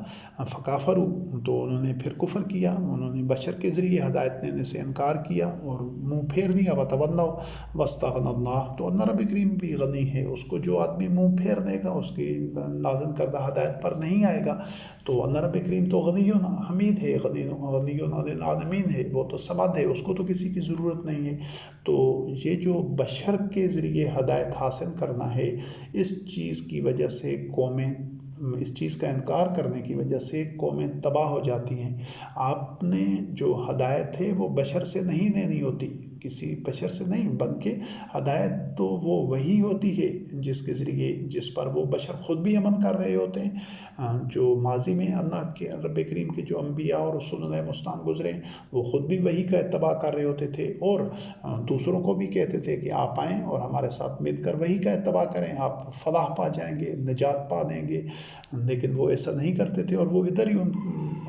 فکفروا، تو انہوں نے پھر کفر کیا، انہوں نے بشر کے ذریعے ہدایت دینے سے انکار کیا اور منہ پھیر دیا۔ وتولوا واستغنى اللہ، تو اللہ رب کریم بھی غنی ہے، اس کو جو آدمی منہ پھیر دے گا، اس کی نازل کردہ ہدایت پر نہیں آئے گا، تو اللہ رب کریم تو غنی حمید ہے، غنی عن العالمین ہے، وہ تو سمد ہے، اس کو تو کسی کی ضرورت نہیں ہے۔ تو یہ جو بشر کے ذریعے ہدایت حاصل کرنا ہے، اس چیز کی وجہ سے قومیں، اس چیز کا انکار کرنے کی وجہ سے قومیں تباہ ہو جاتی ہیں۔ آپ نے جو ہدایت ہے وہ بشر سے نہیں لینی ہوتی، کسی بشر سے نہیں، بلکہ ہدایت تو وہ وہی ہوتی ہے جس کے ذریعے، جس پر وہ بشر خود بھی عمل کر رہے ہوتے ہیں۔ جو ماضی میں اللہ کے رب کریم کے جو انبیاء اور رسول علیہ السلام گزرے، وہ خود بھی وہی کا اتباع کر رہے ہوتے تھے اور دوسروں کو بھی کہتے تھے کہ آپ آئیں اور ہمارے ساتھ مل کر وہی کا اتباع کریں، آپ فلاح پا جائیں گے، نجات پا دیں گے۔ لیکن وہ ایسا نہیں کرتے تھے اور وہ ادھر ہی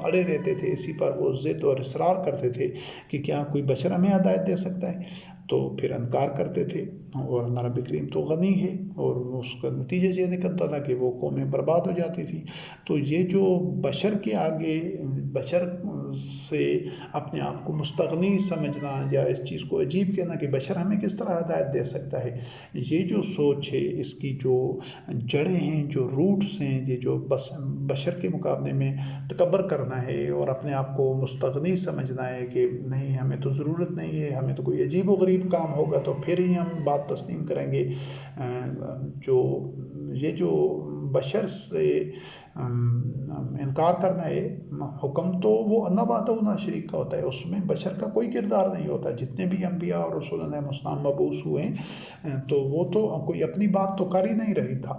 اڑے رہتے تھے، اسی پر وہ ضد اور اصرار کرتے تھے کہ کیا کوئی بشر ہمیں ہدایت دے سکتا ہے، تو پھر انکار کرتے تھے۔ اور اللہ رب کریم تو غنی ہے، اور اس کا نتیجہ یہ نکلتا تھا کہ وہ قومیں برباد ہو جاتی تھی۔ تو یہ جو بشر کے آگے، بشر سے اپنے آپ کو مستغنی سمجھنا یا اس چیز کو عجیب کہنا کہ بشر ہمیں کس طرح ہدایت دے سکتا ہے، یہ جو سوچ ہے، اس کی جو جڑیں ہیں، جو روٹس ہیں، یہ جو بشر کے مقابلے میں تکبر کرنا ہے اور اپنے آپ کو مستغنی سمجھنا ہے کہ نہیں ہمیں تو ضرورت نہیں ہے، ہمیں تو کوئی عجیب و غریب کام ہوگا تو پھر ہی ہم بات تسلیم کریں گے، یہ جو بشر سے انکار کرنا ہے، حکم تو وہ اللہ وحدہ لا شریک کا ہوتا ہے، اس میں بشر کا کوئی کردار نہیں ہوتا۔ جتنے بھی انبیاء اور رسول علیہ السلام مبعوث ہوئے تو وہ تو کوئی اپنی بات تو کر ہی نہیں رہی تھا،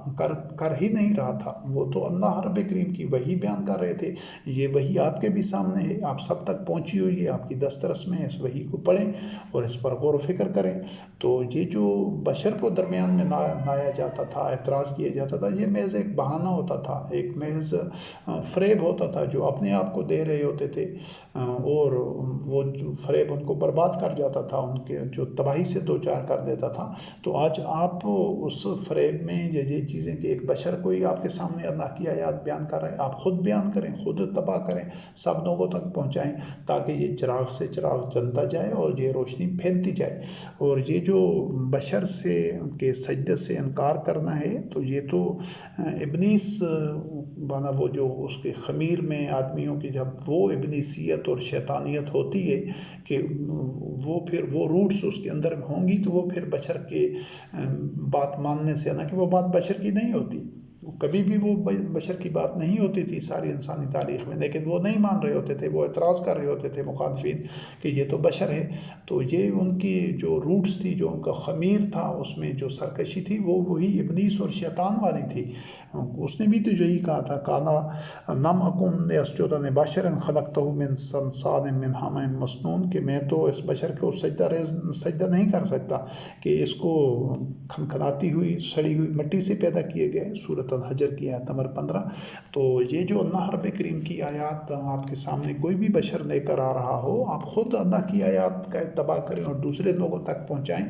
کر ہی نہیں رہا تھا، وہ تو اللہ رب کریم کی وحی بیان کر رہے تھے۔ یہ وحی آپ کے بھی سامنے ہے، آپ سب تک پہنچی ہوئی ہے، آپ کی دسترس میں ہے، اس وحی کو پڑھیں اور اس پر غور و فکر کریں۔ تو یہ جو بشر کو درمیان میں لایا جاتا تھا، اعتراض کیا جاتا تھا، یہ محض ایک بہانہ ہوتا تھا، ایک محض فریب ہوتا تھا جو اپنے آپ کو دے رہے ہوتے تھے، اور وہ فریب ان کو برباد کر جاتا تھا، ان کے جو تباہی سے دوچار کر دیتا تھا۔ تو آج آپ اس فریب میں یہ چیزیں کہ ایک بشر کوئی آپ کے سامنے اللہ کی آیات بیان کر رہے ہیں، آپ خود بیان کریں، خود تباہ کریں، سب لوگوں تک پہنچائیں تاکہ یہ چراغ سے چراغ جلتا جائے اور یہ روشنی پھیلتی جائے۔ اور یہ جو بشر سے کے سجدے سے انکار کرنا ہے تو یہ تو ابلیس بنا وہ جو اس کے خمیر میں آدمیوں کی جب وہ ابلیسیت اور شیطانیت ہوتی ہے کہ وہ پھر وہ روٹس اس کے اندر ہوں گی تو وہ پھر بشر کے بات ماننے سے نہ کہ وہ بات بشر کی نہیں ہوتی، کبھی بھی وہ بشر کی بات نہیں ہوتی تھی ساری انسانی تاریخ میں، لیکن وہ نہیں مان رہے ہوتے تھے، وہ اعتراض کر رہے ہوتے تھے مخالفین کہ یہ تو بشر ہے۔ تو یہ ان کی جو روٹس تھی، جو ان کا خمیر تھا، اس میں جو سرکشی تھی وہ وہی ابلیس اور شیطان والی تھی۔ اس نے بھی تو یہی کہا تھا، کالا لم اکن لیسجد لبشر خلقتہ من صلصال من حمأ مسنون، کہ میں تو اس بشر کو سجدہ نہیں کر سکتا کہ اس کو کھنکھناتی ہوئی سڑی ہوئی مٹی سے پیدا کیے گئے، سورۃ الحجر کی آیت نمبر 15۔ تو یہ جو اللہ رب کریم کی آیات آپ کے سامنے کوئی بھی بشر لے کر آ رہا ہو، آپ خود اللہ کی آیات کا اتباع کریں اور دوسرے لوگوں تک پہنچائیں،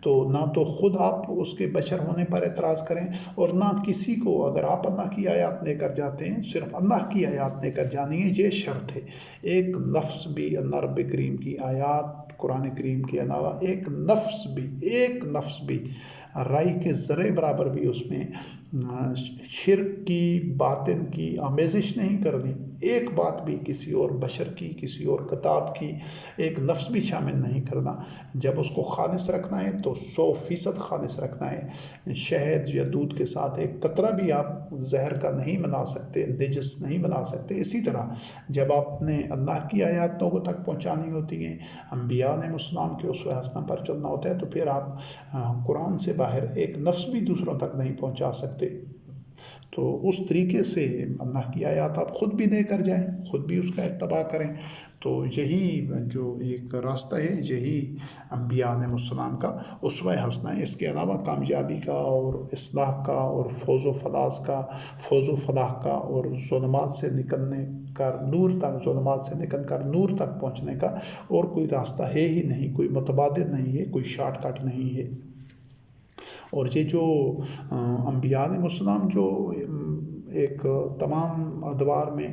تو نہ تو خود آپ اس کے بشر ہونے پر اعتراض کریں اور نہ کسی کو، اگر آپ اللہ کی آیات لے کر جاتے ہیں، صرف اللہ کی آیات لے کر جانی ہے، یہ شرط ہے۔ ایک لفظ بھی اللہ رب کریم کی آیات قرآن کریم کے علاوہ ایک لفظ بھی رائی کے ذرے برابر بھی اس میں شرک کی، باطن کی آمیزش نہیں کرنی، ایک بات بھی کسی اور بشر کی، کسی اور کتاب کی ایک لفظ بھی شامل نہیں کرنا۔ جب اس کو خالص رکھنا ہے تو 100% خالص رکھنا ہے۔ شہد یا دودھ کے ساتھ ایک قطرہ بھی آپ زہر کا نہیں بنا سکتے، نجس نہیں بنا سکتے۔ اسی طرح جب آپ نے اللہ کی آیات لوگوں تک پہنچانی ہوتی ہیں، انبیاء علیہ السلام کے اسوہ حسنہ پر چلنا ہوتا ہے، تو پھر آپ قرآن سے باہر ایک لفظ بھی دوسروں تک نہیں پہنچا سکتے۔ تو اس طریقے سے اللہ کی آیات آپ خود بھی دے کر جائیں، خود بھی اس کا اتباع کریں۔ تو یہی جو ایک راستہ ہے، یہی انبیاء علیہ السلام کا اسوہ حسنہ ہے۔ اس کے علاوہ کامیابی کا اور اصلاح کا اور فوز و فلاح کا اور ظلمات سے نکلنے کر نور تک، ظلمات سے نکل کر نور تک پہنچنے کا اور کوئی راستہ ہے ہی نہیں، کوئی متبادل نہیں ہے، کوئی شارٹ کٹ نہیں ہے۔ اور یہ جو انبیاء علیہ السلام جو ایک تمام ادوار میں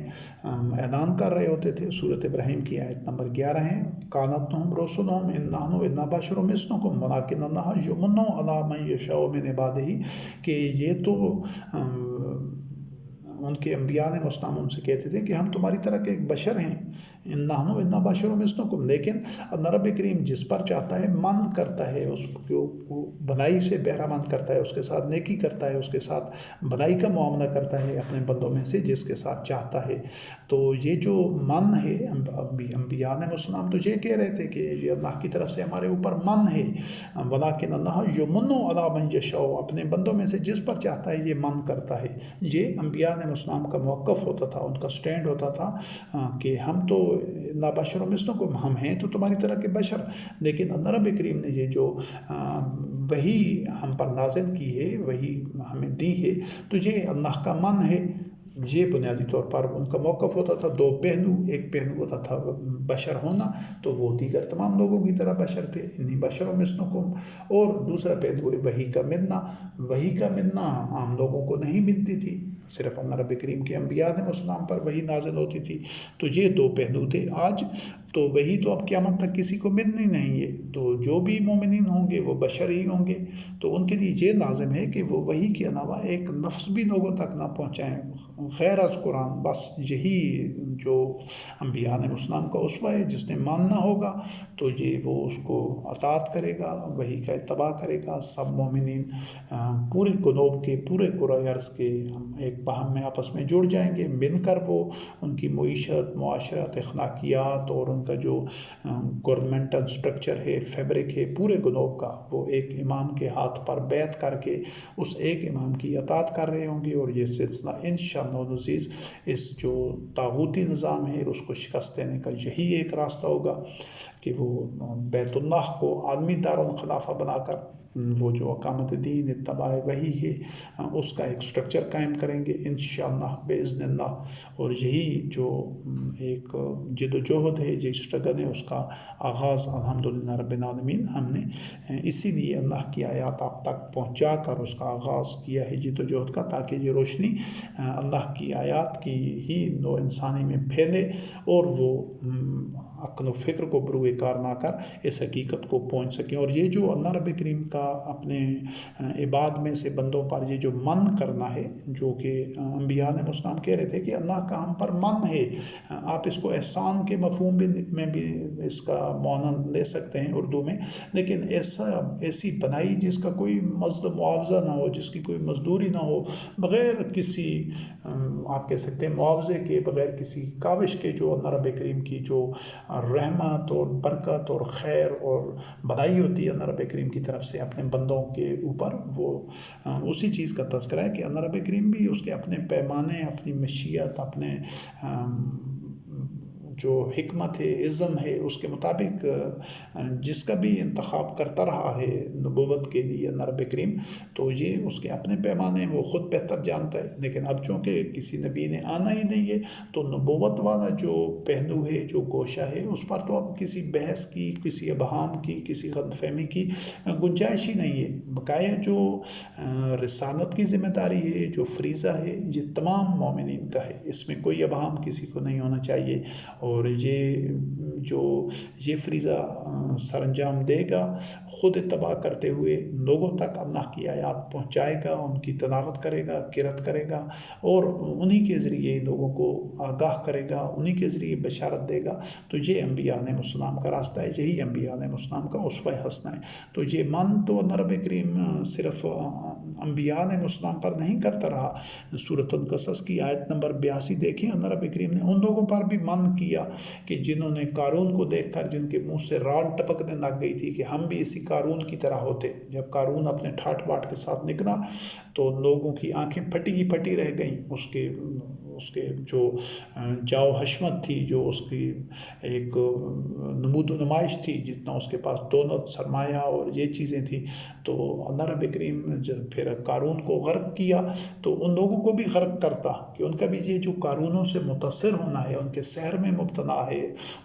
اعلان کر رہے ہوتے تھے، سورۃ ابراہیم کی آیت نمبر 11 ہے، کانت لہم رسلہم ان نحن الا بشر مثلکم ولکن اللہ یمن علی من یشاء من عبادہ، کہ یہ تو ان کے انبیاء علیہ السلام ان سے کہتے تھے کہ ہم تمہاری طرح کے ایک بشر ہیں، ان نحن الا بشر مثلکم، لیکن اللہ رب کریم جس پر چاہتا ہے من کرتا ہے، اس کو بھلائی سے بہرہ مند کرتا ہے، اس کے ساتھ نیکی کرتا ہے، اس کے ساتھ بھلائی کا معاملہ کرتا ہے اپنے بندوں میں سے جس کے ساتھ چاہتا ہے۔ تو یہ جو من ہے، انبیاء علیہ السلام تو یہ کہہ رہے تھے کہ یہ اللہ کی طرف سے ہمارے اوپر من ہے، ولیکن اللہ یمن علی من یشاء، اپنے بندوں میں سے جس پر چاہتا ہے یہ من کرتا ہے۔ یہ انبیاء علیہ السلام کا موقف ہوتا تھا، ان کا سٹینڈ ہوتا تھا کہ ہم تو لا بشر مثلکم، ہم ہیں تو تمہاری طرح کے بشر، لیکن اللہ رب کریم نے یہ جو وہی ہم پر نازل کی ہے، وہی ہمیں دی ہے، تو یہ اللہ کا من ہے۔ یہ بنیادی طور پر ان کا موقف ہوتا تھا. دو پہلو، ایک پہلو ہوتا تھا بشر ہونا، تو وہ دیگر تمام لوگوں کی طرح بشر تھے، انہی بشروں مثلکم. اور دوسرا پہلو وحی کا ملنا. وحی کا ملنا عام لوگوں کو نہیں ملتی تھی، صرف اللہ رب کریم کے انبیاء علیہ السلام پر وحی نازل ہوتی تھی. تو یہ دو پہلو تھے. آج تو وہی تو اب قیامت تک کسی کو ملنی نہیں ہے، تو جو بھی مومنین ہوں گے وہ بشر ہی ہوں گے. تو ان کے لیے یہ لازم ہے کہ وہ وحی کے علاوہ ایک لفظ بھی لوگوں تک نہ پہنچائیں غیر از قرآن. بس یہی جو انبیاء علیہ السلام کا اسوہ ہے، جس نے ماننا ہوگا تو یہ وہ اس کو اطاعت کرے گا، وحی کا اتباع کرے گا. سب مومنین پورے گلوب کے، پورے کرۂ ارض کے ایک باہم میں آپس میں جڑ جائیں گے، مل کر وہ ان کی معیشت، معاشرت، اخلاقیات اور ان کا جو گورنمنٹل سٹرکچر ہے، فیبرک ہے پورے گلوب کا، وہ ایک امام کے ہاتھ پر بیعت کر کے اس ایک امام کی اطاعت کر رہے ہوں گے. اور یہ سلسلہ انشاءاللہ العزیز اس جو طاغوتی نظام ہے اس کو شکست دینے کا یہی ایک راستہ ہوگا کہ وہ بیت اللہ کو عالمی دارالخلافہ بنا کر وہ جو اقامت دین، اتباع وحی ہے، اس کا ایک سٹرکچر قائم کریں گے انشاءاللہ باذن اللہ. اور یہی جو ایک جد و جہد ہے، یہ اسٹرگل ہے، اس کا آغاز الحمدللہ رب العالمین ہم نے اسی لیے اللہ کی آیات آپ تک پہنچا کر اس کا آغاز کیا ہے جد و جہد کا، تاکہ یہ روشنی اللہ کی آیات کی ہی نوع انسانی میں پھیلے اور وہ عقل و فکر کو بروئے کار نہ کر اس حقیقت کو پہنچ سکیں. اور یہ جو اللہ رب کریم کا اپنے عباد میں سے بندوں پر یہ جو من کرنا ہے، جو کہ انبیاء علیہ السلام کہہ رہے تھے کہ اللہ کا ہم پر من ہے، آپ اس کو احسان کے مفہوم میں بھی اس کا معنی لے سکتے ہیں اردو میں، لیکن ایسی بنائی جس کا کوئی مزد معاوضہ نہ ہو، جس کی کوئی مزدوری نہ ہو، بغیر کسی آپ کہہ سکتے ہیں معاوضے کے، بغیر کسی کاوش کے، جو اللہ رب کریم کی جو رحمت اور برکت اور خیر اور بدائی ہوتی ہے اللہ رب کریم کی طرف سے اپنے بندوں کے اوپر، وہ اسی چیز کا تذکرہ ہے کہ اللہ رب کریم بھی اس کے اپنے پیمانے، اپنی مشیت، اپنے جو حکمت ہے، عزم ہے، اس کے مطابق جس کا بھی انتخاب کرتا رہا ہے نبوت کے لیے اللہ رب کریم، تو یہ اس کے اپنے پیمانے وہ خود بہتر جانتا ہے. لیکن اب چونکہ کسی نبی نے آنا ہی نہیں ہے، تو نبوت والا جو پہلو ہے، جو گوشہ ہے، اس پر تو اب کسی بحث کی، کسی ابہام کی، کسی غلط فہمی کی گنجائش ہی نہیں ہے. بقایا جو رسالت کی ذمہ داری ہے، جو فریضہ ہے، یہ تمام مومنین کا ہے، اس میں کوئی ابہام کسی کو نہیں ہونا چاہیے. اور یہ فریضہ سر انجام دے گا، خود اتباع کرتے ہوئے لوگوں تک اللہ کی آیات پہنچائے گا، ان کی تلاوت کرے گا، قرأت کرے گا، اور انہی کے ذریعے لوگوں کو آگاہ کرے گا، انہی کے ذریعے بشارت دے گا. تو یہ انبیاء علیہ السلام کا راستہ ہے، یہی انبیاء علیہ السلام کا اسوہ حسنہ ہے. تو یہ من تو اللہ رب کریم صرف انبیاء علیہ السلام پر نہیں کرتا رہا. سورۃ القصص کی آیت نمبر 82 دیکھیں، اللہ رب کریم نے ان لوگوں پر بھی من کیا کہ جنہوں نے قارون کو دیکھ کر جن کے منہ سے راڑ ٹپکنے لگ گئی تھی کہ ہم بھی اسی قارون کی طرح ہوتے. جب قارون اپنے ٹھاٹ باٹ کے ساتھ نکلا تو لوگوں کی آنکھیں پھٹی کی پھٹی رہ گئیں. اس کے جو جاؤ حشمت تھی، جو اس کی ایک نمود و نمائش تھی، جتنا اس کے پاس دولت، سرمایہ اور یہ چیزیں تھیں، تو اللہ رب کریم جب پھر قارون کو غرق کیا تو ان لوگوں کو بھی غرق کرتا کہ ان کا بھی یہ جو قارونوں سے متاثر ہونا ہے، ان کے سحر میں مبتلا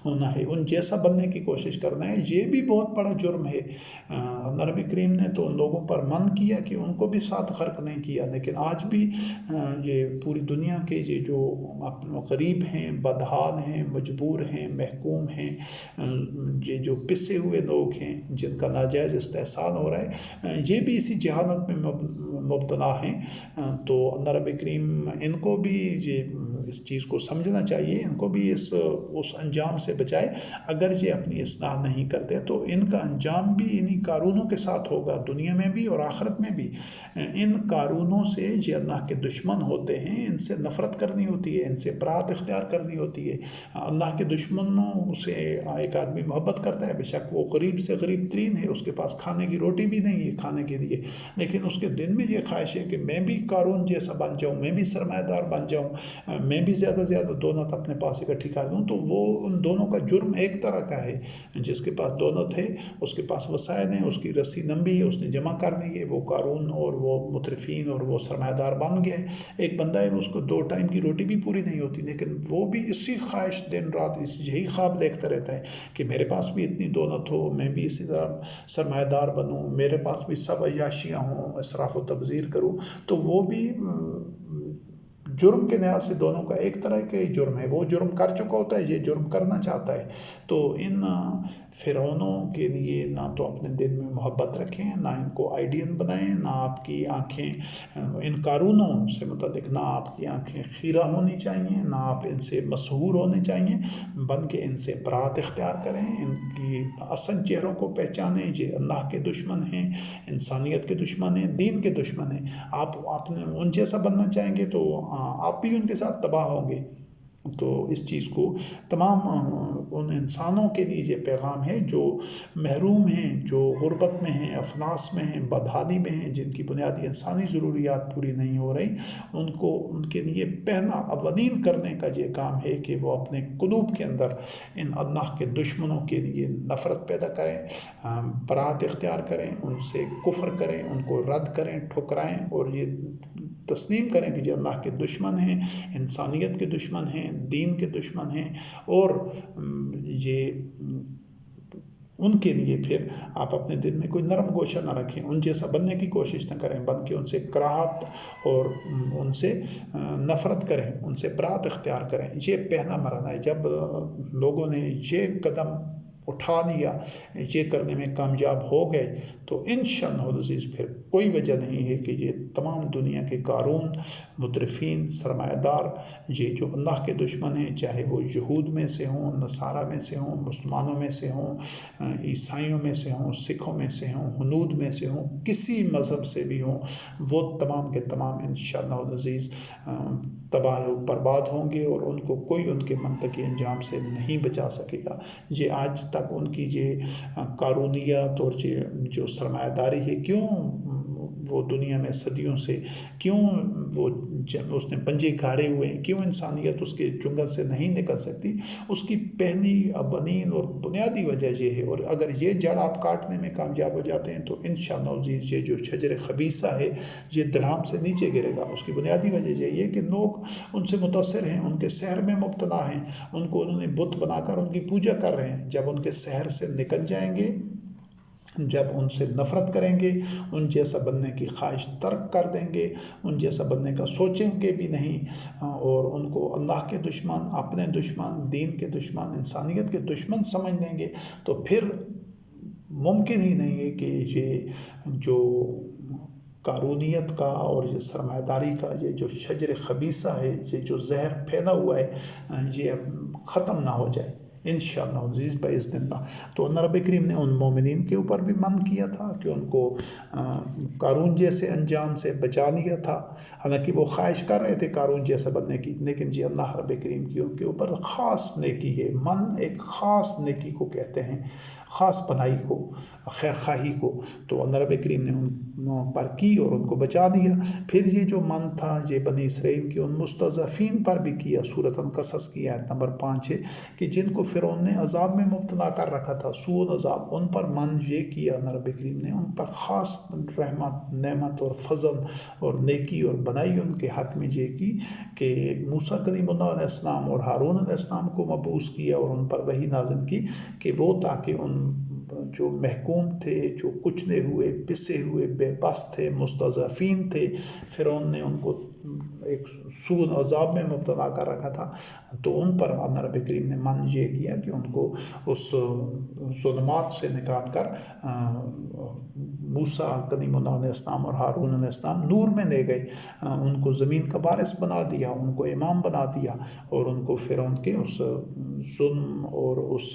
ہونا ہے، ان جیسا بننے کی کوشش کرنا ہے، یہ بھی بہت بڑا جرم ہے. اللہ رب کریم نے تو ان لوگوں پر من کیا کہ ان کو بھی ساتھ غرق نہیں کیا. لیکن آج بھی یہ پوری دنیا کے یہ جو غریب ہیں، بدحال ہیں، مجبور ہیں، محکوم ہیں، یہ جو پسے ہوئے لوگ ہیں جن کا ناجائز استحصال ہو رہا ہے، یہ بھی اسی جہالت میں مبتلا ہیں. تو اللہ رب کریم ان کو بھی اس چیز کو سمجھنا چاہیے، ان کو بھی اس انجام سے بچائے. اگر یہ اپنی اصلاح نہیں کرتے تو ان کا انجام بھی انہی قارونوں کے ساتھ ہوگا، دنیا میں بھی اور آخرت میں بھی. ان قارونوں سے یہ اللہ کے دشمن ہوتے ہیں، ان سے نفرت کرنی ہوتی ہے، ان سے برات اختیار کرنی ہوتی ہے. اللہ کے دشمنوں سے ایک آدمی محبت کرتا ہے، بے شک وہ غریب سے غریب ترین ہے، اس کے پاس کھانے کی روٹی بھی نہیں ہے کھانے کے لیے، لیکن اس کے دل میں یہ خواہش ہے کہ میں بھی قارون جیسا بن جاؤں، میں بھی سرمایہ دار بن جاؤں، میں بھی زیادہ سے زیادہ دونت اپنے پاس اکٹھی کر دوں تو وہ ان دونوں کا جرم ایک طرح کا ہے. جس کے پاس دونت ہے اس کے پاس وسائل ہیں، اس کی رسی لمبی ہے، اس نے جمع کر دی ہے، وہ قارون اور وہ مترفین اور وہ سرمایہ دار بن گئے. ایک بندہ ہے اس کو 2 ٹائم کی روٹی بھی پوری نہیں ہوتی، لیکن وہ بھی اسی خواہش دن رات یہی خواب دیکھتا رہتا ہے کہ میرے پاس بھی اتنی دولت ہو، میں بھی اسی طرح سرمایہ دار بنوں، میرے پاس بھی سب عیاشیاں ہوں، اسراف و تبذیر کروں. تو وہ بھی جرم کے لحاظ سے دونوں کا ایک طرح کا ہی جرم ہے. وہ جرم کر چکا ہوتا ہے، یہ جرم کرنا چاہتا ہے. تو ان فرعونوں کے لیے نہ تو اپنے دل میں محبت رکھیں، نہ ان کو آئیڈین بنائیں، نہ آپ کی آنکھیں ان قارونوں سے متعلق نہ آپ کی آنکھیں خیرہ ہونی چاہیے، نہ آپ ان سے مسحور ہونے چاہیے، بلکہ ان سے برات اختیار کریں، ان کی اصل چہروں کو پہچانیں. یہ اللہ کے دشمن ہیں، انسانیت کے دشمن ہیں، دین کے دشمن ہیں. آپ اپنے ان جیسا بننا چاہیں گے تو آپ بھی ان کے ساتھ تباہ ہوں گے. تو اس چیز کو تمام ان انسانوں کے لیے یہ پیغام ہے جو محروم ہیں، جو غربت میں ہیں، افلاس میں ہیں، بدحالی میں ہیں، جن کی بنیادی انسانی ضروریات پوری نہیں ہو رہی. ان کے لیے پہلا اولین کرنے کا یہ کام ہے کہ وہ اپنے قلوب کے اندر ان اللہ کے دشمنوں کے لیے نفرت پیدا کریں، برات اختیار کریں، ان سے کفر کریں، ان کو رد کریں، ٹھکرائیں، اور یہ تسلیم کریں کہ یہ اللہ کے دشمن ہیں، انسانیت کے دشمن ہیں، دین کے دشمن ہیں. اور یہ ان کے لیے پھر آپ اپنے دل میں کوئی نرم گوشہ نہ رکھیں، ان جیسا بننے کی کوشش نہ کریں، بلکہ ان سے کراہت اور ان سے نفرت کریں، ان سے برات اختیار کریں. یہ پہلا مرحلہ ہے. جب لوگوں نے یہ قدم اٹھا لیا، یہ کرنے میں کامیاب ہو گئے، تو انشاءاللہ العزیز پھر کوئی وجہ نہیں ہے کہ یہ تمام دنیا کے قارون، مترفین، سرمایہ دار، یہ جو اللہ کے دشمن ہیں، چاہے وہ یہود میں سے ہوں، نصارہ میں سے ہوں، مسلمانوں میں سے ہوں، عیسائیوں میں سے ہوں، سکھوں میں سے ہوں، ہنود میں سے ہوں، کسی مذہب سے بھی ہوں، وہ تمام کے تمام انشاءاللہ العزیز تباہ و برباد ہوں گے، اور ان کو کوئی ان کے منطقی انجام سے نہیں بچا سکے گا. یہ آج تک ان کی یہ قارونیت اور جو سرمایہ داری ہے، کیوں وہ دنیا میں صدیوں سے کیوں وہ اس نے پنجے گاڑے ہوئے ہیں، کیوں انسانیت اس کے چنگل سے نہیں نکل سکتی؟ اس کی پہلی اولین اور بنیادی وجہ یہ ہے. اور اگر یہ جڑ آپ کاٹنے میں کامیاب ہو جاتے ہیں تو انشاءاللہ عزیز یہ جو شجر خبیثہ ہے یہ دھڑام سے نیچے گرے گا. اس کی بنیادی وجہ یہ ہے کہ لوگ ان سے متاثر ہیں، ان کے سحر میں مبتلا ہیں، ان کو انہوں نے بت بنا کر ان کی پوجا کر رہے ہیں. جب ان کے سحر سے نکل جائیں گے، جب ان سے نفرت کریں گے، ان جیسا بننے کی خواہش ترک کر دیں گے، ان جیسا بننے کا سوچیں گے بھی نہیں، اور ان کو اللہ کے دشمن، اپنے دشمن، دین کے دشمن، انسانیت کے دشمن سمجھ لیں گے، تو پھر ممکن ہی نہیں ہے کہ یہ جو قارونیت کا اور یہ سرمایہ داری کا یہ جو شجر خبیثہ ہے، یہ جو زہر پھیلا ہوا ہے، یہ ختم نہ ہو جائے انشاءاللہ عزیز باذن اللہ. تو اللہ رب کریم نے ان مومنین کے اوپر بھی من کیا تھا کہ ان کو قارون جیسے انجام سے بچا لیا تھا. حالانکہ وہ خواہش کر رہے تھے قارون جیسا بننے کی، لیکن جی اللہ رب کریم کی ان کے اوپر خاص نیکی ہے. من ایک خاص نیکی کو کہتے ہیں، خاص بھلائی کو، خیر خواہی کو. تو اللہ رب کریم نے ان پر کی اور ان کو بچا دیا. پھر یہ جو من تھا یہ بنی اسرائیل کی ان مستضعفین پر بھی کیا. سورۃ القصص کی آیت نمبر 5 ہے کہ جن کو فرعون نے عذاب میں مبتلا کر رکھا تھا، سوء العذاب، ان پر من یہ کیا اللہ رب کریم نے، ان پر خاص رحمت، نعمت اور فضل اور نیکی اور بنائی ان کے حق میں یہ کی کہ موسیٰ کلیم اللہ علیہ السلام اور ہارون علیہ السلام کو مبعوث کیا اور ان پر وحی نازل کی کہ وہ تاکہ ان جو محکوم تھے، جو کچلے ہوئے، پسے ہوئے، بے بس تھے، مستضعفین تھے، فرعون نے ان کو ایک سوء عذاب میں مبتلا کر رکھا تھا، تو ان پر اللہ رب کریم نے من یہ کیا کہ ان کو اس ظلمات سے نکال کر موسیٰ کلیم اللہ علیہ السلام اور ہارون علیہ السلام نور میں لے گئے. ان کو زمین کا وارث بنا دیا، ان کو امام بنا دیا، اور ان کو فرعون کے اس ظلم اور اس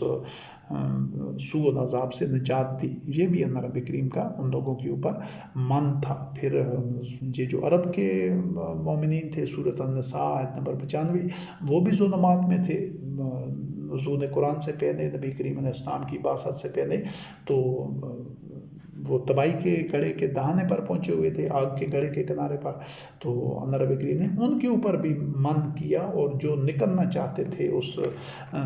سوء العذاب سے نجات دی. یہ بھی اللہ رب کریم کا ان لوگوں کے اوپر من تھا. پھر یہ جو عرب کے مومنین تھے، سورۃ النساء آیت نمبر 95، وہ بھی ظلمات میں تھے. نزول قرآن سے پہلے، نبی کریم علیہ السلام کی بعثت سے پہلے، تو وہ تباہی کے گڑھے کے دہانے پر پہنچے ہوئے تھے، آگ کے گڑھے کے کنارے پر، تو اللہ رب کریم نے ان کے اوپر بھی من کیا، اور جو نکلنا چاہتے تھے اس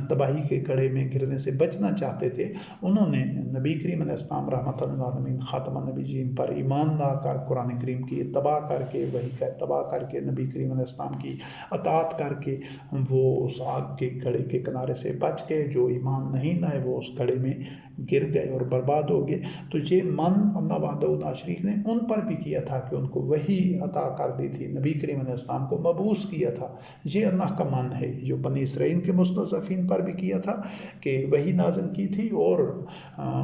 تباہی کے گڑھے میں گرنے سے بچنا چاہتے تھے، انہوں نے نبی کریم علیہ السلام رحمۃ للعالمین خاتم النبیین پر ایمان لا کر قرآن کریم کی اتباع کر کے، وحی کا اتباع کر کے، نبی کریم علیہ السلام کی اطاعت کر کے وہ اس آگ کے گڑھے کے کنارے سے بچ گئے۔ جو ایمان نہیں لائے وہ اس گڑھے میں گر گئے اور برباد ہو گئے۔ تو یہ من اللہ وحدہ لا شریک نے ان پر بھی کیا تھا کہ ان کو وحی عطا کر دی تھی، نبی کریم علیہ السلام کو مبعوث کیا تھا، یہ اللہ کا من ہے۔ جو بنی اسرائیل کے مستضعفین پر بھی کیا تھا کہ وحی نازل کی تھی، اور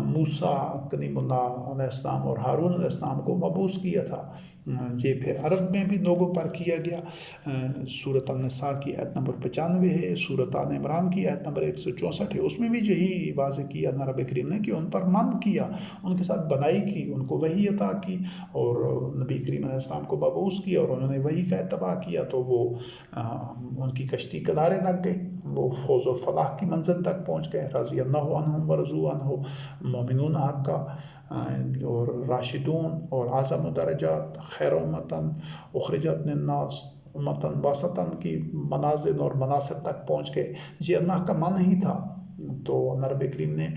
موسیٰ کلیم اللہ علیہ السلام اور ہارون علیہ السلام کو مبعوث کیا تھا۔ یہ پھر عرب میں بھی لوگوں پر کیا گیا۔ سورۃ النساء کی آیت نمبر 95 ہے، سورۃ آل عمران کی آیت نمبر 164 ہے، اس میں بھی یہی واضح کیا اللہ رب کریم نے کہ ان پر من کیا، ان کے ساتھ بنائی کی، ان کو وحی عطا کی، اور نبی کریم علیہ السلام کو مبعوث کیا، اور انہوں نے وحی کا اتباع کیا، تو وہ ان کی کشتی کنارے لگ گئی، وہ فوز و فلاح کی منزل تک پہنچ گئے۔ رضی اللہ عنہم ورضوا عنہ، مومنون حقا اور راشدون اور اعظم درجات، خیر امتن اخرجت للناس امتن وسطن کی منازل اور مناصب تک پہنچ گئے۔ یہ اللہ کا من ہی تھا۔ تو اللہ رب کریم نے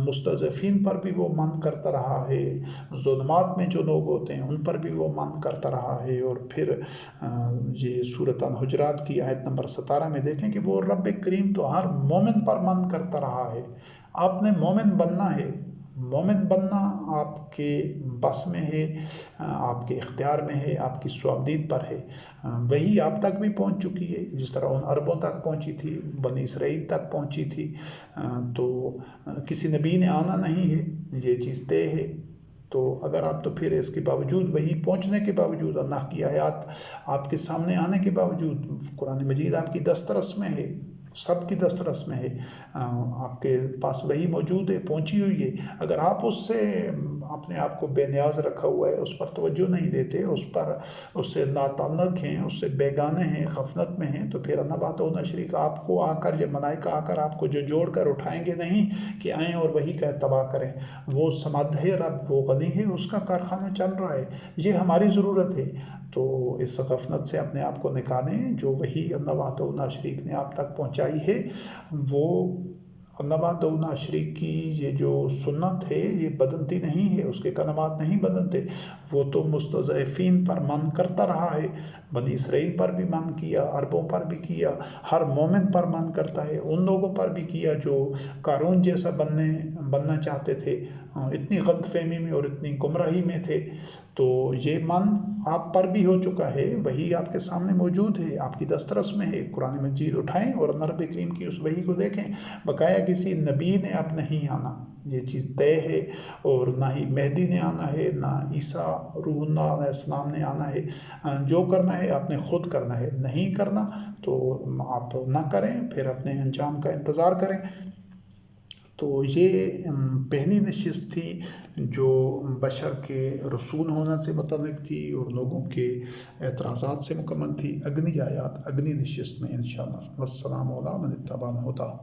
مستضعفین پر بھی وہ من کرتا رہا ہے، ظلمات میں جو لوگ ہوتے ہیں ان پر بھی وہ من کرتا رہا ہے۔ اور پھر یہ سورۃ الحجرات کی آیت نمبر 17 میں دیکھیں کہ وہ رب کریم تو ہر مومن پر من کرتا رہا ہے۔ آپ نے مومن بننا ہے، مومن بننا آپ کے بس میں ہے، آپ کے اختیار میں ہے، آپ کی صوابدید پر ہے۔ وہی آپ تک بھی پہنچ چکی ہے، جس طرح ان عربوں تک پہنچی تھی، بنی اسرائیل تک پہنچی تھی۔ تو کسی نبی نے آنا نہیں ہے، یہ چیز طے ہے۔ تو اگر آپ تو پھر اس کے باوجود وہی پہنچنے کے باوجود، اللہ کی آیات آپ کے سامنے آنے کے باوجود، قرآن مجید آپ کی دسترس میں ہے، سب کی دسترس میں ہے، آپ کے پاس وہی موجود ہے، پہنچی ہوئی ہے، اگر آپ اس سے اپنے آپ کو بے نیاز رکھا ہوا ہے، اس پر توجہ نہیں دیتے، اس سے ناتعلق ہیں، اس سے بیگانے ہیں، غفلت میں ہیں، تو پھر اللہ وحدہ شریک آپ کو آ کر، یہ ملائکہ آ کر آپ کو جو جوڑ کر اٹھائیں گے نہیں کہ آئیں اور وہی کا اتباع کریں۔ وہ سمد ہے رب، وہ غنی ہے، اس کا کارخانہ چل رہا ہے، یہ ہماری ضرورت ہے۔ تو اس غفلت سے اپنے آپ کو نکالیں۔ جو وہی اللہ وحدہ شریک نے آپ تک پہنچائی ہے، وہ اللہ وحدہ شریک کی یہ جو سنت ہے یہ بدلتی نہیں ہے، اس کے کلمات نہیں بدلتے۔ وہ تو مستضعفین پر من کرتا رہا ہے، بنی اسرائیل پر بھی من کیا، عربوں پر بھی کیا، ہر مومن پر من کرتا ہے، ان لوگوں پر بھی کیا جو قارون جیسا بننا چاہتے تھے، اتنی غلط فہمی میں اور اتنی گمراہی میں تھے۔ تو یہ من آپ پر بھی ہو چکا ہے، وہی آپ کے سامنے موجود ہے، آپ کی دسترس میں ہے۔ قرآن مجید اٹھائیں اور اللہ رب کریم کی اس وحی کو دیکھیں۔ بقایا کسی نبی نے اب نہیں آنا، یہ چیز طے ہے، اور نہ ہی مہدی نے آنا ہے، نہ عیسیٰ روح اللہ علیہ السلام نے آنا ہے۔ جو کرنا ہے آپ نے خود کرنا ہے، نہیں کرنا تو آپ نہ کریں، پھر اپنے انجام کا انتظار کریں۔ تو یہ پہلی نشست تھی جو بشر کے رسول ہونے سے متعلق تھی اور لوگوں کے اعتراضات سے مکمل تھی۔ اگلی آیات اگلی نشست میں انشاءاللہ۔ والسلام علی من اتبع الہدی۔